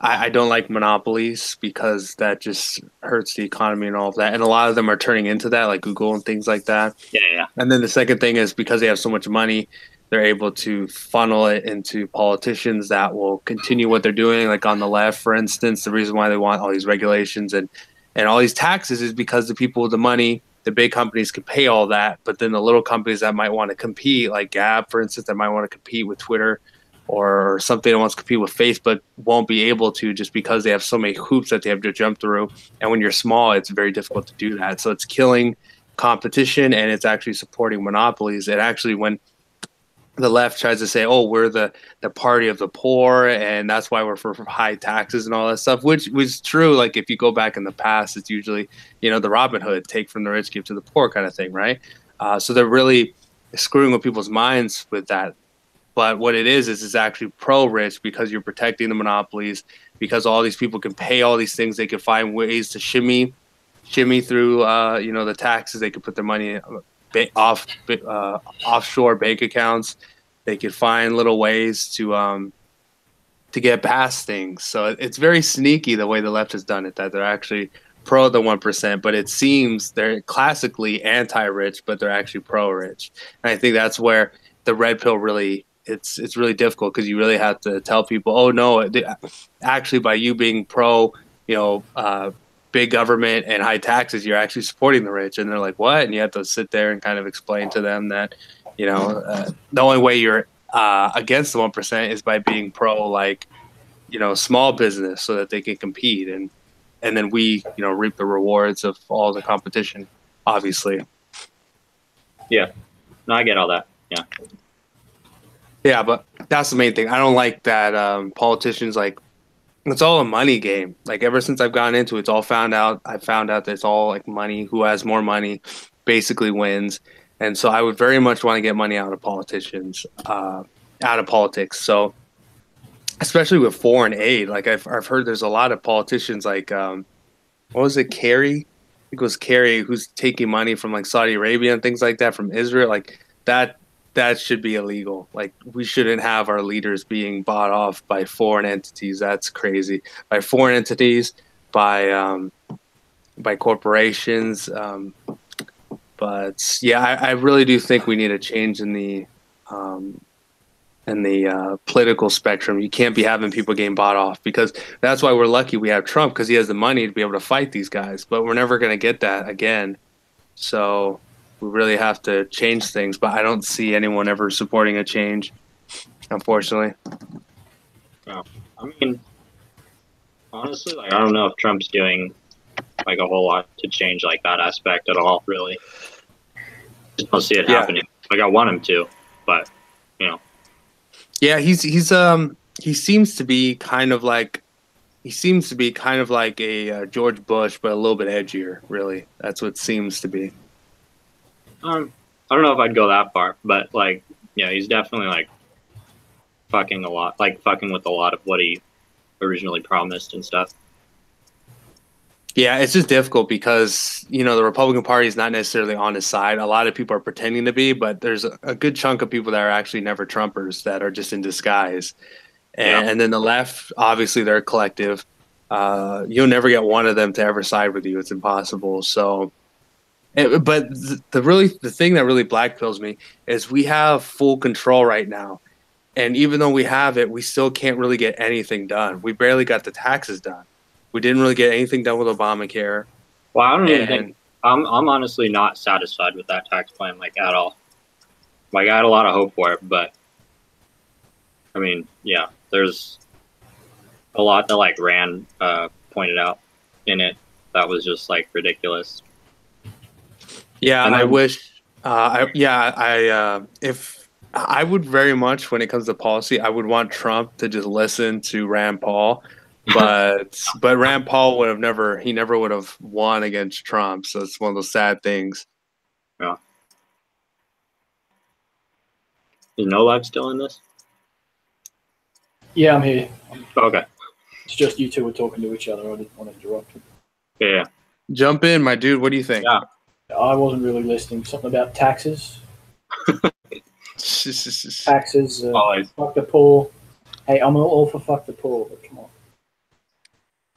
I don't like monopolies because that just hurts the economy and all of that. And a lot of them are turning into that, like Google and things like that. Yeah. And then the second thing is because they have so much money, they're able to funnel it into politicians that will continue what they're doing. Like on the left, for instance, the reason why they want all these regulations and all these taxes is because the people with the money, the big companies can pay all that. But then the little companies that might want to compete, like Gab, for instance, that might want to compete with Twitter or something that wants to compete with Facebook, won't be able to just because they have so many hoops that they have to jump through. And when you're small, it's very difficult to do that. So it's killing competition and it's actually supporting monopolies. And actually, when the left tries to say, "Oh, we're the party of the poor, and that's why we're for high taxes and all that stuff," which was true. Like if you go back in the past, it's usually, you know, the Robin Hood, take from the rich, give to the poor kind of thing, right? So they're really screwing with people's minds with that. But what it is it's actually pro-rich because you're protecting the monopolies, because all these people can pay all these things. They can find ways to shimmy through, you know, the taxes. They could put their money offshore bank accounts. They could find little ways to get past things. So it's very sneaky the way the left has done it, that they're actually pro the 1%, but it seems they're classically anti-rich, but they're actually pro-rich. And I think that's where the red pill really, it's really difficult, because you really have to tell people, oh no, actually by you being pro, you know, big government and high taxes, you're actually supporting the rich. And they're like, what? And you have to sit there and kind of explain to them that, you know, the only way you're against the 1% is by being pro, like, you know, small business, so that they can compete, and then we, you know, reap the rewards of all the competition, obviously. Yeah, no, I get all that. Yeah, but that's the main thing. I don't like that politicians, like, it's all a money game. Like ever since I've gotten into it, it's all I found out that it's all like money. Who has more money basically wins. And so I would very much want to get money out of politicians, out of politics. So especially with foreign aid, like I've heard there's a lot of politicians like, what was it, Kerry? I think it was Kerry, who's taking money from like Saudi Arabia and things like that, from Israel. Like that should be illegal. Like we shouldn't have our leaders being bought off by foreign entities. That's crazy. By foreign entities, by corporations. But yeah, I really do think we need a change in the political spectrum. You can't be having people getting bought off, because that's why we're lucky we have Trump, because he has the money to be able to fight these guys. But we're never going to get that again. So we really have to change things, but I don't see anyone ever supporting a change, unfortunately. Yeah. I mean, honestly, like I don't know if Trump's doing like a whole lot to change like that aspect at all, really. Just don't see it happening. Like I want him to, but you know. Yeah, he seems to be kind of like a George Bush, but a little bit edgier, really. That's what it seems to be. I don't know if I'd go that far, but like, yeah, he's definitely like fucking with a lot of what he originally promised and stuff. Yeah, it's just difficult because, you know, the Republican Party is not necessarily on his side. A lot of people are pretending to be, but there's a good chunk of people that are actually never Trumpers that are just in disguise. And then the left, obviously, they're collective. You'll never get one of them to ever side with you. It's impossible. So. But the thing that really blackpills me is we have full control right now, and even though we have it, we still can't really get anything done. We barely got the taxes done. We didn't really get anything done with Obamacare. Well, I don't even think I'm honestly not satisfied with that tax plan, like at all. Like I had a lot of hope for it, but I mean, yeah, there's a lot that like Rand pointed out in it that was just like ridiculous. Yeah, and I wish. If I would very much, when it comes to policy, I would want Trump to just listen to Rand Paul, but Rand Paul would have never, he never would have won against Trump. So it's one of those sad things. Yeah. Is Novak still in this? Yeah, I'm here. Okay. It's just you two were talking to each other. I didn't want to interrupt you. Yeah. Jump in, my dude. What do you think? Yeah. I wasn't really listening. Something about taxes. Taxes. Always. Fuck the poor. Hey, I'm all for fuck the poor, but come on.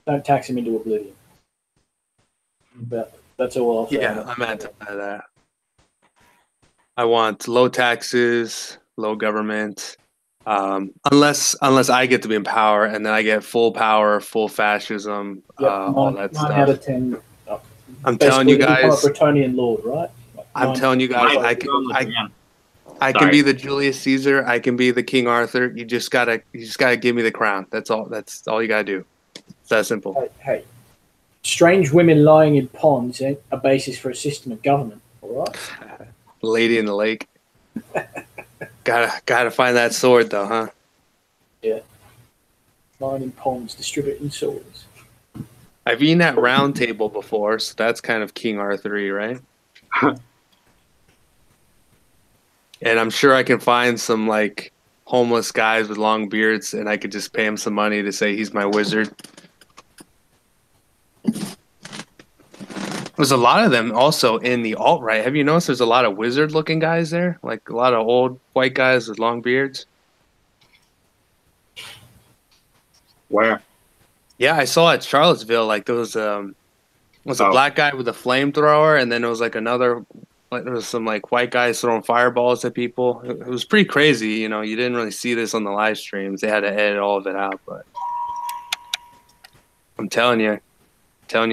Don't tax him into oblivion. But that's all I'll say. Yeah, I'm anti that. I want low taxes, low government. Unless I get to be in power, and then I get full power, full fascism, Yep, all that 9 stuff. out of 10. I'm telling you Become a guys. Bretonian lord, right? I'm telling you guys. I can be the Julius Caesar. I can be the King Arthur. You just gotta give me the crown. That's all. That's all you gotta do. It's that simple. Hey, strange women lying in ponds ain't a basis for a system of government. All right. Lady in the lake. Gotta find that sword though, huh? Yeah. Lying in ponds, distributing swords. I've eaten at Round Table before, so that's kind of King Arthur-y, right? And I'm sure I can find some like homeless guys with long beards, and I could just pay him some money to say he's my wizard. There's a lot of them also in the alt-right. Have you noticed there's a lot of wizard-looking guys there? Like a lot of old white guys with long beards? Where? Yeah, I saw at Charlottesville, like there was a black guy with a flamethrower, and then there was like another, like there was some like white guys throwing fireballs at people. It was pretty crazy, you know. You didn't really see this on the live streams. They had to edit all of it out, but I'm telling you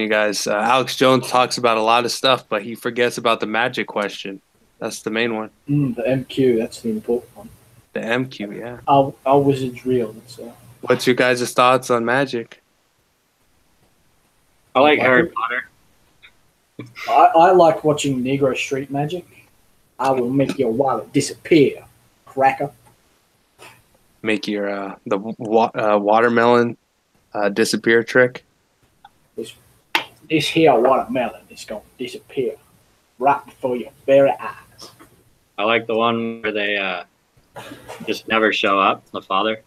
guys, Alex Jones talks about a lot of stuff, but he forgets about the magic question. That's the main one. The MQ, that's the important one. The MQ, yeah. Our wizard's real. What's your guys' thoughts on magic? I like Harry Potter. I like watching Negro Street Magic. I will make your wallet disappear, cracker. Make your watermelon disappear trick. This here watermelon is going to disappear right before your very eyes. I like the one where they just never show up, the father.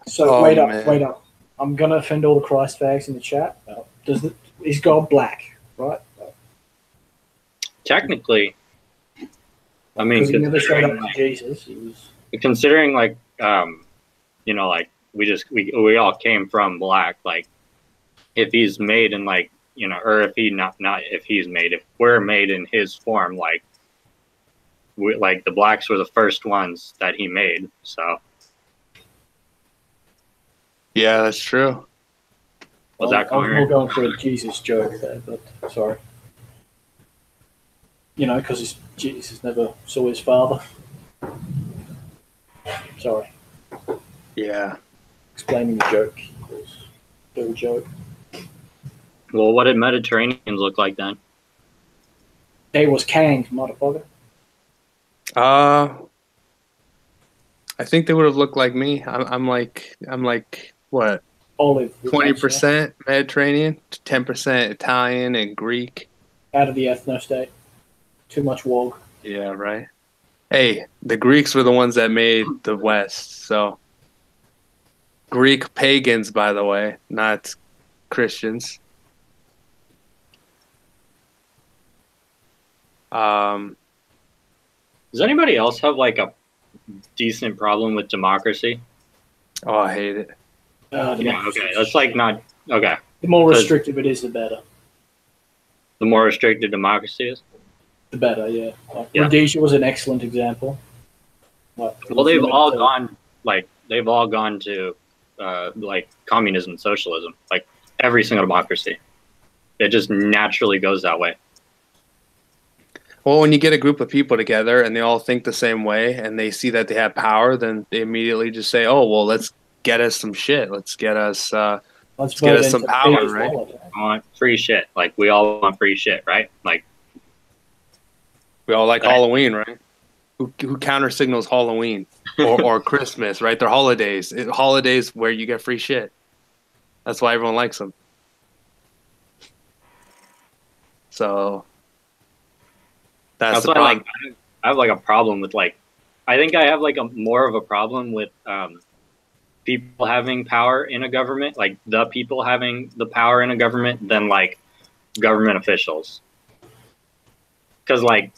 So wait up. I'm going to offend all the Christ fags in the chat. Is God black, right? Technically. I mean, he never showed up to Jesus. He was... Considering like, you know, like we all came from black. Like, if he's made in like, you know, or if he not if he's made, if we're made in his form, like the blacks were the first ones that he made. So yeah, that's true. Was that we're going for a Jesus joke there, but sorry. You know, because Jesus never saw his father. Sorry. Yeah. Explaining the joke was a joke. Well, what did Mediterraneans look like then? They was Kangs, motherfucker. I think they would have looked like me. I'm like what? Olive. 20% Mediterranean, 10% Italian and Greek. Out of the ethno state. Too much wog. Yeah, right. Hey, the Greeks were the ones that made the West, so Greek pagans, by the way, not Christians. Does anybody else have like a decent problem with democracy? Oh, I hate it. Yeah, okay. That's like not okay. The more restrictive it is, the better. The more restricted democracy is? The better, yeah. Rhodesia was an excellent example. Well, they've all gone to like communism, socialism, like every single democracy. It just naturally goes that way. Well, when you get a group of people together and they all think the same way and they see that they have power, then they immediately just say, "Oh, well, let's get us some shit. Let's get us some power, right?" I want free shit. Like we all want free shit, right? Like We all like Halloween, right? Who counter signals Halloween or Christmas, right? They're holidays. Holidays where you get free shit. That's why everyone likes them. So that's the why problem. I have like a problem with like, I think I have like a more of a problem with people having power in a government, like the people having the power in a government, than like government officials. Because like,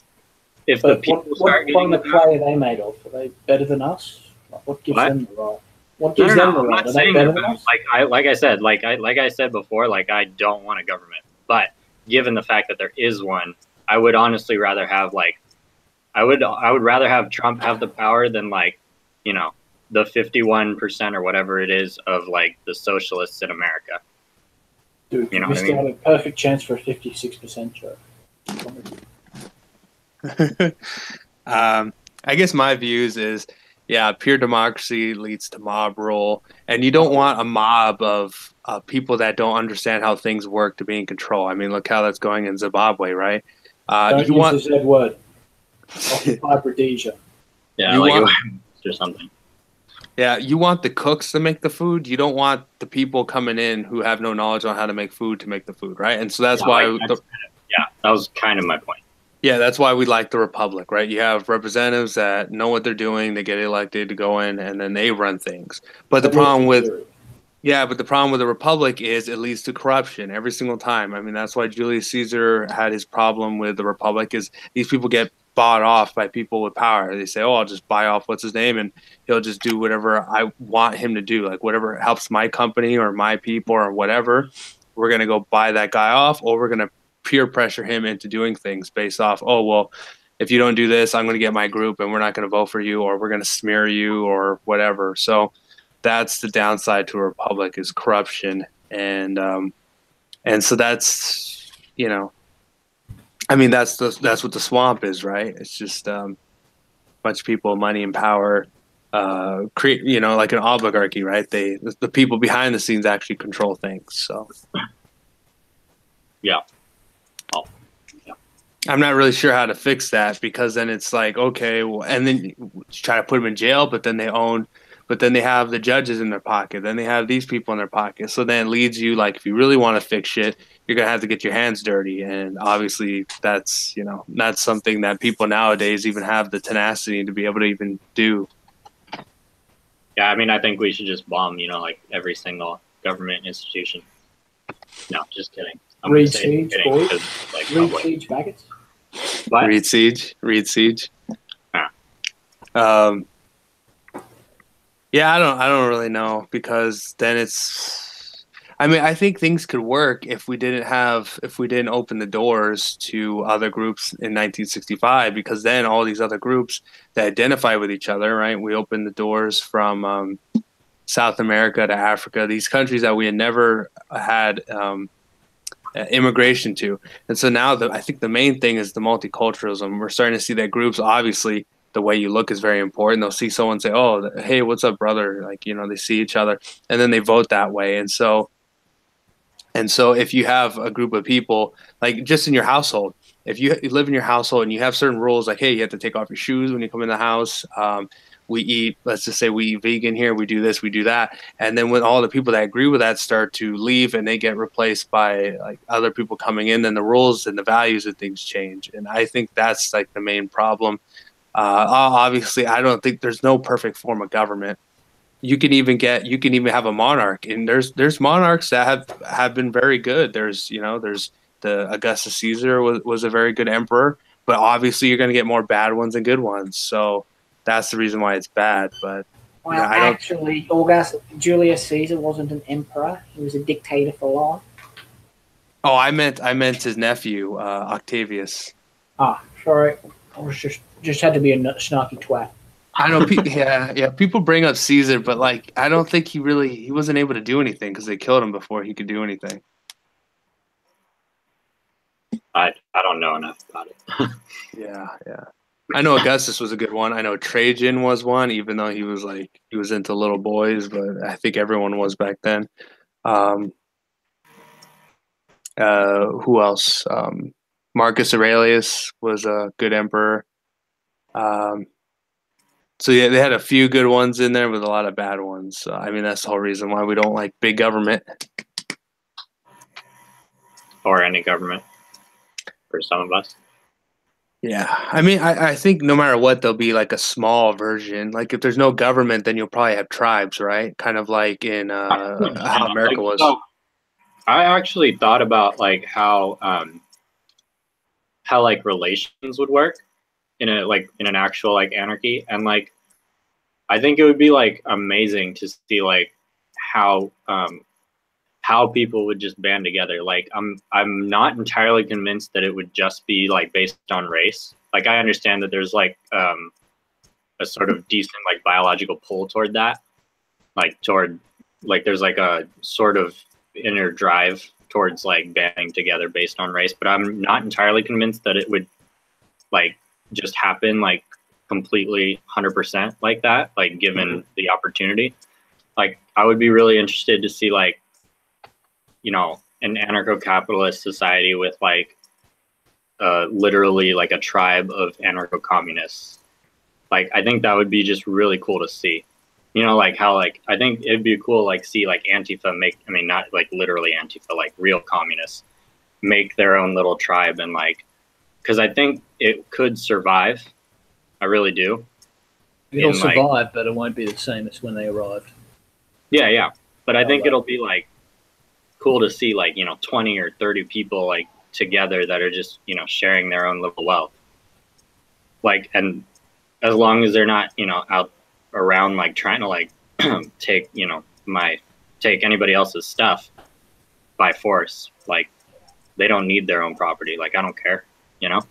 if the people start getting what clay are they made of? Are they better than us? What gives them the right? What gives them the right? Are they better than us? Like I said before, like I don't want a government, but given the fact that there is one, I would honestly rather have like, I would rather have Trump have the power than like, you know, the 51% or whatever it is of like the socialists in America. Dude, you know missed out a perfect chance for a 56% joke. I guess my views is, yeah, pure democracy leads to mob rule, and you don't want a mob of people that don't understand how things work to be in control. I mean, look how that's going in Zimbabwe, right? Don't use the Z word. Hybridization. Yeah, like or something. Yeah, you want the cooks to make the food. You don't want the people coming in who have no knowledge on how to make food to make the food, right? And so that's why. That was kind of my point. Yeah, that's why we like the republic, right? You have representatives that know what they're doing, they get elected to go in, and then they run things. But the problem with the republic is it leads to corruption every single time. I mean, that's why Julius Caesar had his problem with the republic, is these people get bought off by people with power. They say, oh, I'll just buy off what's his name, and he'll just do whatever I want him to do, like whatever helps my company or my people or whatever. We're going to go buy that guy off, or we're going to peer pressure him into doing things based off, oh, well, if you don't do this, I'm going to get my group and we're not going to vote for you, or we're going to smear you or whatever. So that's the downside to a republic, is corruption. And so that's, you know, I mean, that's what the swamp is, right? It's just a bunch of people, money and power, create, you know, like an oligarchy, right? The people behind the scenes actually control things. So yeah. I'm not really sure how to fix that, because then it's like, okay, well, and then you try to put them in jail, but then they have the judges in their pocket. Then they have these people in their pocket. So then it leads you, like, if you really want to fix shit, you're going to have to get your hands dirty. And obviously that's, you know, not something that people nowadays even have the tenacity to be able to even do. Yeah. I mean, I think we should just bomb, you know, like every single government institution. No, just kidding. Read Siege, boys. Like, Read Siege packets. What? Read Siege. Huh. Yeah, I don't really know, because then it's, I mean, I think things could work if we didn't open the doors to other groups in 1965, because then all these other groups that identify with each other, right? We opened the doors from South America to Africa, these countries that we had never had immigration to. And so now I think the main thing is the multiculturalism. We're starting to see that groups, obviously the way you look is very important. They'll see someone say, oh, hey, what's up, brother? Like, you know, they see each other and then they vote that way. And so if you have a group of people, like just in your household, if you live in your household and you have certain rules, like, hey, you have to take off your shoes when you come in the house. Let's just say we eat vegan here, we do this, we do that. And then when all the people that agree with that start to leave and they get replaced by like other people coming in, then the rules and the values of things change. And I think that's like the main problem. Obviously, I don't think there's no perfect form of government. You can even have a monarch, and there's monarchs that have been very good. There's the Augustus Caesar was a very good emperor, but obviously you're going to get more bad ones than good ones. So that's the reason why it's bad. But well, actually, Julius Caesar wasn't an emperor; he was a dictator for life. Oh, I meant his nephew, Octavius. Ah, sorry, I was just had to be a snarky twat. I know, yeah. People bring up Caesar, but like, I don't think he wasn't able to do anything because they killed him before he could do anything. I don't know enough about it. Yeah. I know Augustus was a good one. I know Trajan was one, even though he was into little boys, but I think everyone was back then. Who else? Marcus Aurelius was a good emperor. So yeah, they had a few good ones in there with a lot of bad ones. So, I mean, that's the whole reason why we don't like big government. Or any government for some of us. Yeah, I mean, I think no matter what, there'll be like a small version. Like if there's no government, then you'll probably have tribes, right? Kind of like in how America Like, was. so I actually thought about like how like relations would work in an actual like anarchy, and like I think it would be like amazing to see like how people would just band together. Like I'm not entirely convinced that it would just be like based on race. Like I understand that there's like a sort of decent like biological pull toward that, like toward like there's like a sort of inner drive towards like banding together based on race, but I'm not entirely convinced that it would like just happen like completely 100% like that, like given the opportunity. Like I would be really interested to see like, you know, an anarcho-capitalist society with like literally like a tribe of anarcho-communists. Like I think that would be just really cool to see. You know, like how like I think it'd be cool like see like Antifa make, I mean not like literally Antifa, like real communists make their own little tribe, and like because I think it could survive. I really do. It'll like, survive, but it won't be the same as when they arrived. Yeah. But I think it'll be like cool to see like, you know, 20 or 30 people like together that are just, you know, sharing their own little wealth. Like, and as long as they're not, you know, out around like trying to like take, you know, take anybody else's stuff by force. Like they don't need their own property. Like I don't care, you know?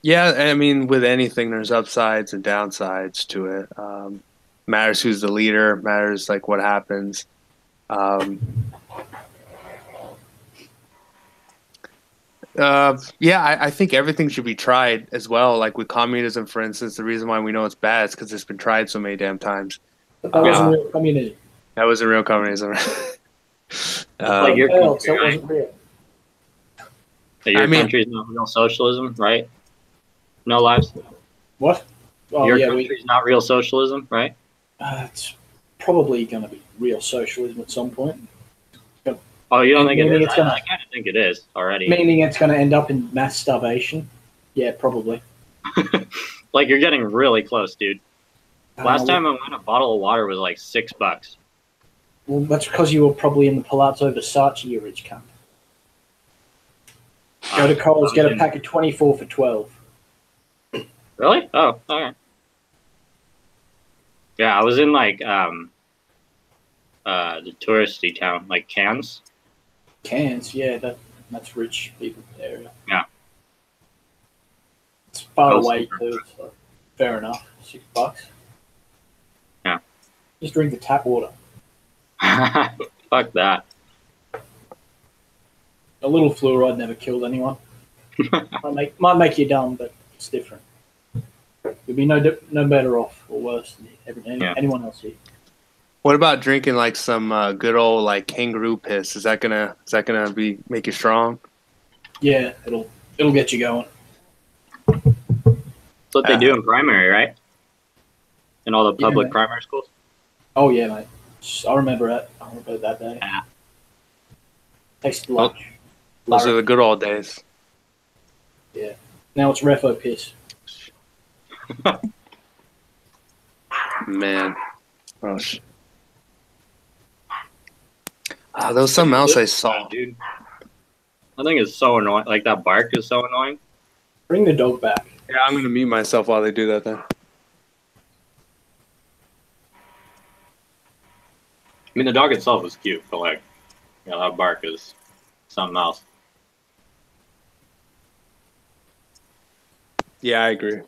Yeah, I mean, with anything, there's upsides and downsides to it. Matters who's the leader, matters like what happens. Yeah, I think everything should be tried as well. Like with communism, for instance, the reason why we know it's bad is because it's been tried so many damn times. But that wasn't real communism. That wasn't real communism. Like your Failed, country, so it right? wasn't real. So your I mean- country's not real socialism, right? No lives. What? Oh, Your yeah, country's not real socialism, right? it's probably going to be real socialism at some point. Oh, you don't think it Meaning is? it's gonna- I kind of think it is already. Meaning it's going to end up in mass starvation. Yeah, probably. Like you're getting really close, dude. Last Uh, time I went, a bottle of water was like $6. Well, that's because you were probably in the Palazzo Versace, you rich cunt. Go to Coles, get a pack of 24 for 12. Really? Oh, all right. Yeah, I was in like the touristy town, like Cannes. Cans, yeah, that's rich people area. Yeah. It's far Oh, away super. too, so fair enough. $6. Yeah. Just drink the tap water. Fuck that. A little fluoride never killed anyone. might make you dumb, but it's different. You'll be no better off or worse than anyone else here. What about drinking like some good old like kangaroo piss? Is that gonna make you strong? Yeah, it'll get you going. That's what they do in primary, right? In all the public mate. primary schools. Oh yeah, mate. I remember it. I remember that day. Yeah. Tasted like Those are the good old days. yeah. Now it's refo piss. Man. Oh, there was something else I saw. Dude. I think it's so annoying. Like that bark is so annoying. Bring the dog back. Yeah, I'm gonna mute myself while they do that then. I mean, the dog itself is cute, but like, yeah, that bark is something else. Yeah, I agree.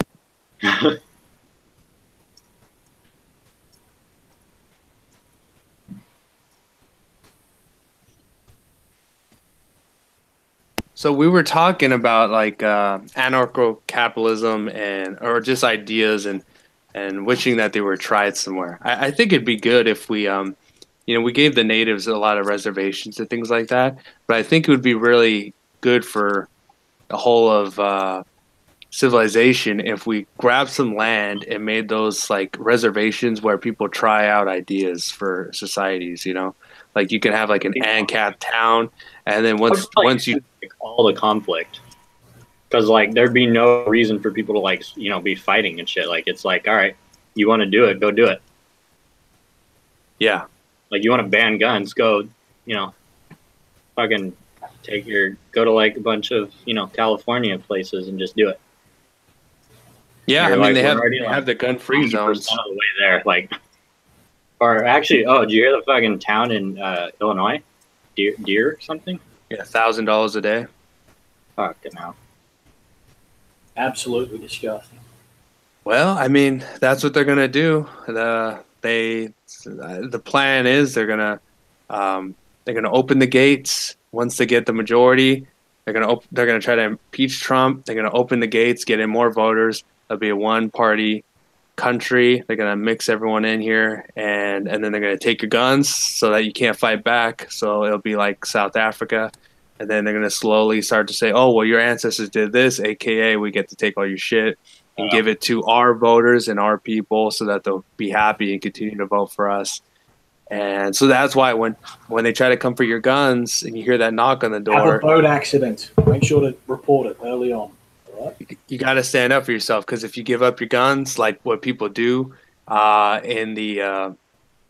So we were talking about like anarcho-capitalism or just ideas and wishing that they were tried somewhere. I think it'd be good if we we gave the natives a lot of reservations and things like that. But I think it would be really good for the whole of civilization if we grabbed some land and made those like reservations where people try out ideas for societies. Like you can have like an ANCAP town, and then once you like all the conflict. Because, like, there'd be no reason for people to, like, be fighting and shit. Like, it's like, all right, you want to do it, go do it. Yeah. Like, you want to ban guns, go, fucking go to, like, a bunch of, California places and just do it. Yeah, I mean, like, they already, have the gun-free zones. Of the way there, like, or actually, did you hear the fucking town in Illinois? Deer or something? Yeah, $1,000 a day. Fucking hell. Absolutely disgusting. Well, I mean, that's what they're gonna do. The plan is they're gonna open the gates once they get the majority. They're gonna try to impeach Trump. They're gonna open the gates, get in more voters. There'll be a one-party country. They're gonna mix everyone in here, and then they're gonna take your guns so that you can't fight back. So it'll be like South Africa. And then they're going to slowly start to say, oh, well, your ancestors did this, a.k.a. we get to take all your shit and give it to our voters and our people so that they'll be happy and continue to vote for us. And so that's why when they try to come for your guns and you hear that knock on the door. Have a boat accident. Make sure to report it early on. All right? You got to stand up for yourself, because if you give up your guns, like what people do in the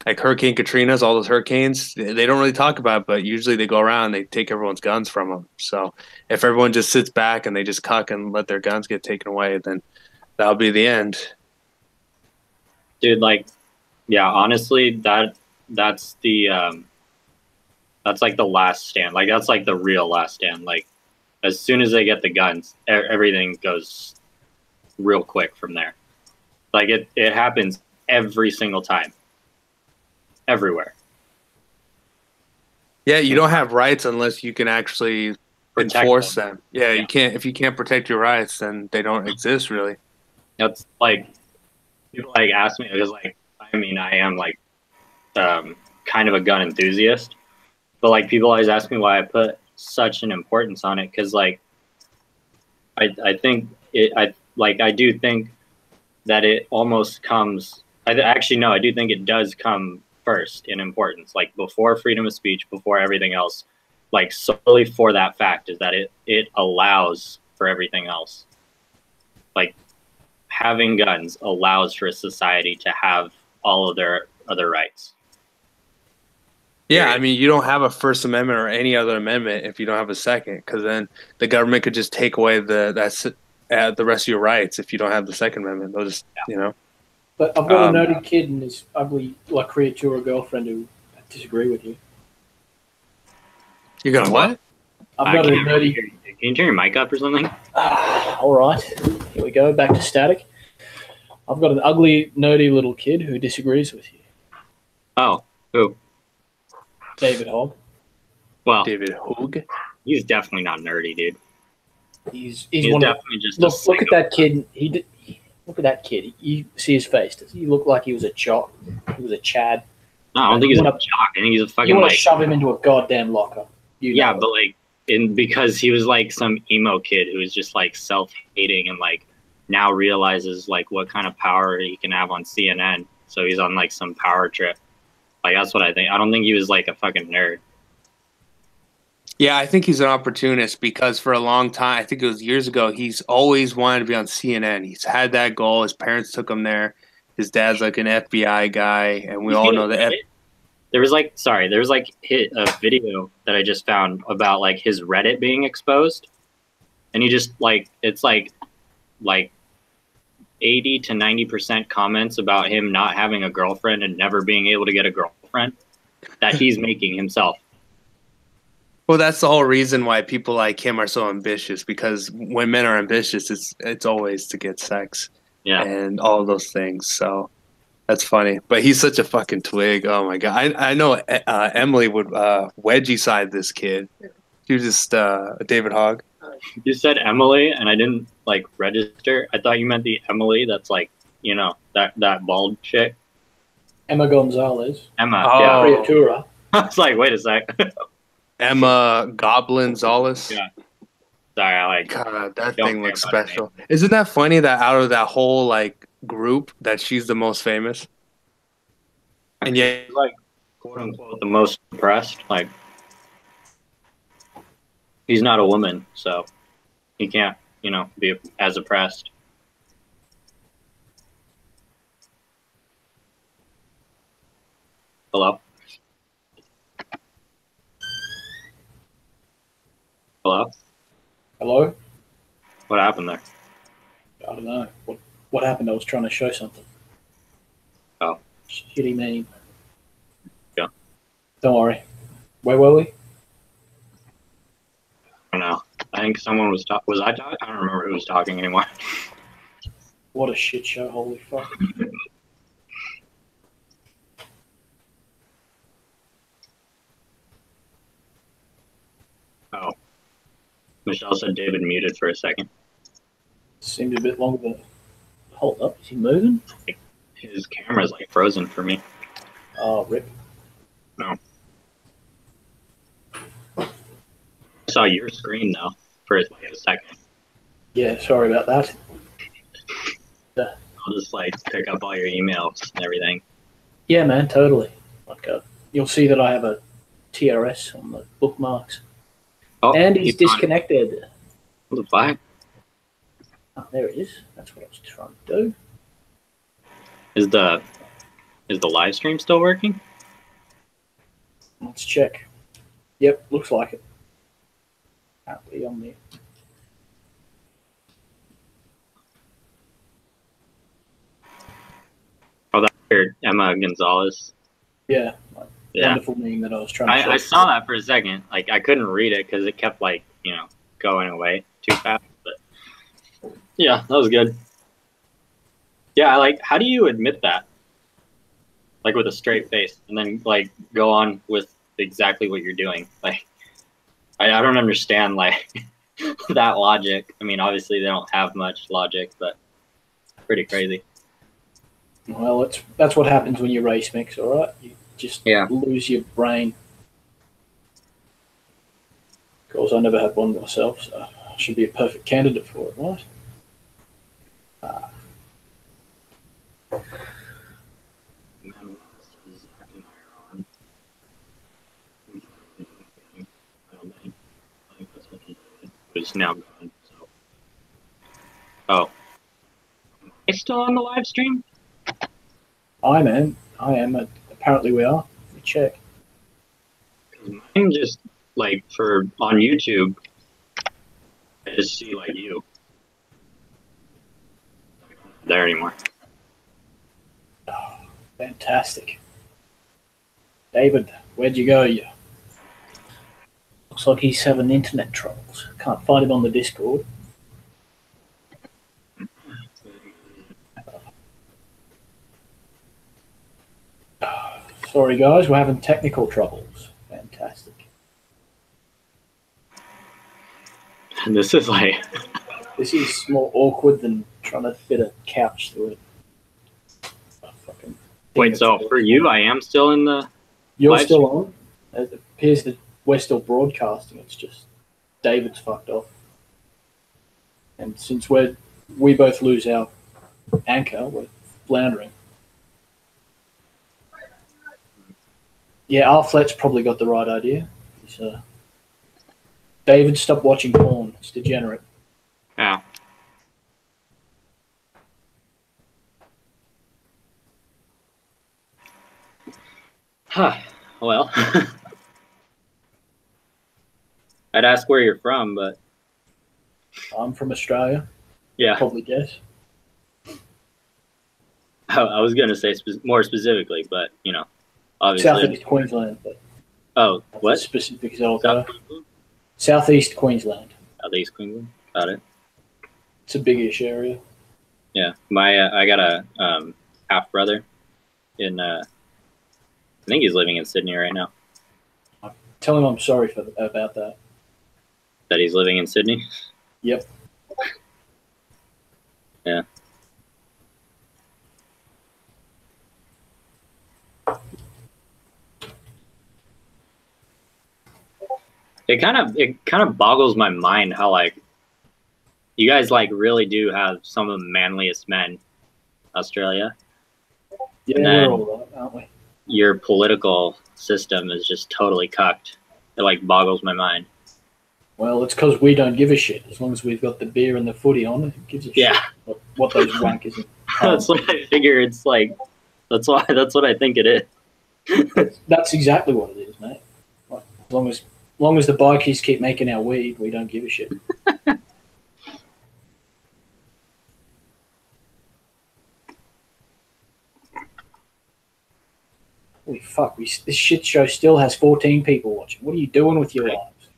like Hurricane Katrina's, all those hurricanes, they don't really talk about it, but usually they go around and they take everyone's guns from them. So if everyone just sits back and they just cuck and let their guns get taken away, then that'll be the end. Dude, like, yeah, honestly, that's like the last stand. Like, that's like the real last stand. Like, as soon as they get the guns, everything goes real quick from there. Like, it happens every single time. Everywhere. Yeah, you don't have rights unless you can actually enforce them. Yeah, Yeah. you can't. If you can't protect your rights, then they don't exist, really. That's like, people like ask me, because like, I mean, I am like kind of a gun enthusiast, but like people always ask me why I put such an importance on it, because like I think I do think that it almost comes. I do think it does come first in importance, like before freedom of speech, before everything else, like solely for that fact is that it allows for everything else. Like, having guns allows for a society to have all of their other rights. Yeah, I mean, you don't have a First Amendment or any other amendment if you don't have a second, because then the government could just take away the rest of your rights if you don't have the Second Amendment. They'll just, But I've got a nerdy kid and his ugly La Creatura girlfriend who disagree with you. You're gonna what? I've got a nerdy. Can you turn your mic up or something? All right, here we go. Back to static. I've got an ugly, nerdy little kid who disagrees with you. Oh, who? David Hogg. Well, David Hogg. He's definitely not nerdy, dude. He's one definitely of, just look at that kid. Look at that kid. You see his face. Does he look like he was a jock? He was a Chad. No, I don't think he's a jock. I think he's a fucking. You want like, to shove him into a goddamn locker. Yeah, but like, because he was like some emo kid who was just like self-hating and like now realizes like what kind of power he can have on CNN. So he's on like some power trip. Like, that's what I think. I don't think he was like a fucking nerd. Yeah, I think he's an opportunist, because for a long time, I think it was years ago, he's always wanted to be on CNN. He's had that goal. His parents took him there. His dad's like an FBI guy, and we all know that. There was like a video that I just found about like his Reddit being exposed, and he just like, it's like 80 to 90% comments about him not having a girlfriend and never being able to get a girlfriend that he's making himself. Well, that's the whole reason why people like him are so ambitious, because when men are ambitious, it's always to get sex, and all of those things. So that's funny. But he's such a fucking twig. Oh my god, I know Emily would wedgie side this kid. She was just David Hogg. You said Emily, and I didn't like register. I thought you meant the Emily that's like, that bald chick. Emma Gonzalez. Emma. Oh. Yeah. Creatura. I was like, wait a sec. Emma Goblin Zollis. Yeah. Sorry, I like. God, that Don't thing care looks about her special. Isn't that funny that out of that whole like group that she's the most famous? And yet, She's like, quote unquote, the most oppressed. Like, he's not a woman, so he can't, be as oppressed. Hello? Hello? Hello? What happened there? I don't know. What happened? I was trying to show something. Oh. Shitty meme. Yeah. Don't worry. Where were we? I don't know. I think someone was talking. Was I talking? I don't remember who was talking anymore. What a shit show. Holy fuck. Oh. Michelle said David muted for a second. Seemed a bit longer than. Hold up. Is he moving? His camera's like frozen for me. Oh, rip. No. I saw your screen though for like a second. Yeah, sorry about that. I'll just like pick up all your emails and everything. Yeah, man, totally. Like, you'll see that I have a TRS on the bookmarks. Oh, And he's gone. disconnected. What the fuck? Oh, there it is. That's what I was trying to do. Is the live stream still working? Let's check. Yep, looks like it. Can't be on there. Oh, that's weird. Emma Gonzalez. Yeah, Yeah. wonderful meme that I was trying to show. I saw that for a second. Like, I couldn't read it because it kept, like, going away too fast. But, yeah, that was good. Yeah, like, how do you admit that? Like, with a straight face. And then, like, go on with exactly what you're doing. Like, I don't understand, like, that logic. I mean, obviously, they don't have much logic, but it's pretty crazy. Well, that's what happens when you race mix, all right? You just lose your brain. Of course, I never had one myself, so I should be a perfect candidate for it, right? It's now gone. So. Oh. Am I still on the live stream? I am. Apparently we are. Let me check. Mine just, like, on YouTube, I just see, like, you. Not there anymore. Oh, fantastic. David, where'd you go? You? Looks like he's having internet troubles. Can't find him on the Discord. Sorry, guys, we're having technical troubles. Fantastic. And this is like... This is more awkward than trying to fit a couch through it. Wait, so for you, I am still in the... You're still on? It appears that we're still broadcasting. It's just David's fucked off. And since we both lose our anchor, we're floundering. Yeah, Arflet's probably got the right idea. David, stop watching porn. It's degenerate. Yeah. Huh. Well. I'd ask where you're from, but... I'm from Australia. Yeah. Probably guess. I was going to say more specifically, but, obviously... Southeast Queensland. But oh, what? Specific as I'll Southeast Queensland. Southeast Queensland? Got it. It's a big-ish area. Yeah. I got a half-brother in... I think he's living in Sydney right now. Tell him I'm sorry about that. That he's living in Sydney? Yep. Yeah. it kind of boggles my mind how like you guys like really do have some of the manliest men, Australia. Yeah, And we're then all right, aren't we? your political system is just totally cucked. It like boggles my mind. Well, it's because we don't give a shit. As long as we've got the beer and the footy on, it gives a Yeah. shit what those wankers in That's what I figure. It's like that's what I think it is. That's exactly what it is, mate. Like, as long as the bikies keep making our weed, we don't give a shit. Holy fuck! This shit show still has 14 people watching. What are you doing with your lives?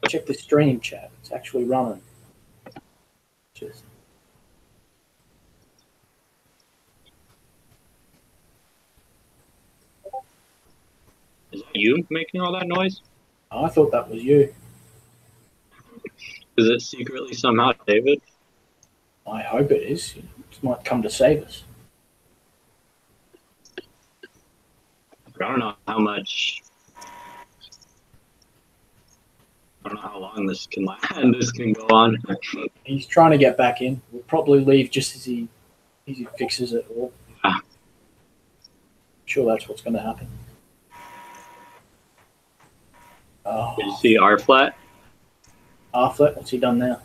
Check the stream chat. It's actually running. Just. Is that you making all that noise? I thought that was you. Is it secretly somehow David? I hope it is. He might come to save us. I don't know how much. I don't know how long this can last. This can go on. He's trying to get back in. We'll probably leave just as he fixes it all. Ah. I'm sure that's what's going to happen. Oh, Did you see R flat? Arflet, what's he done now?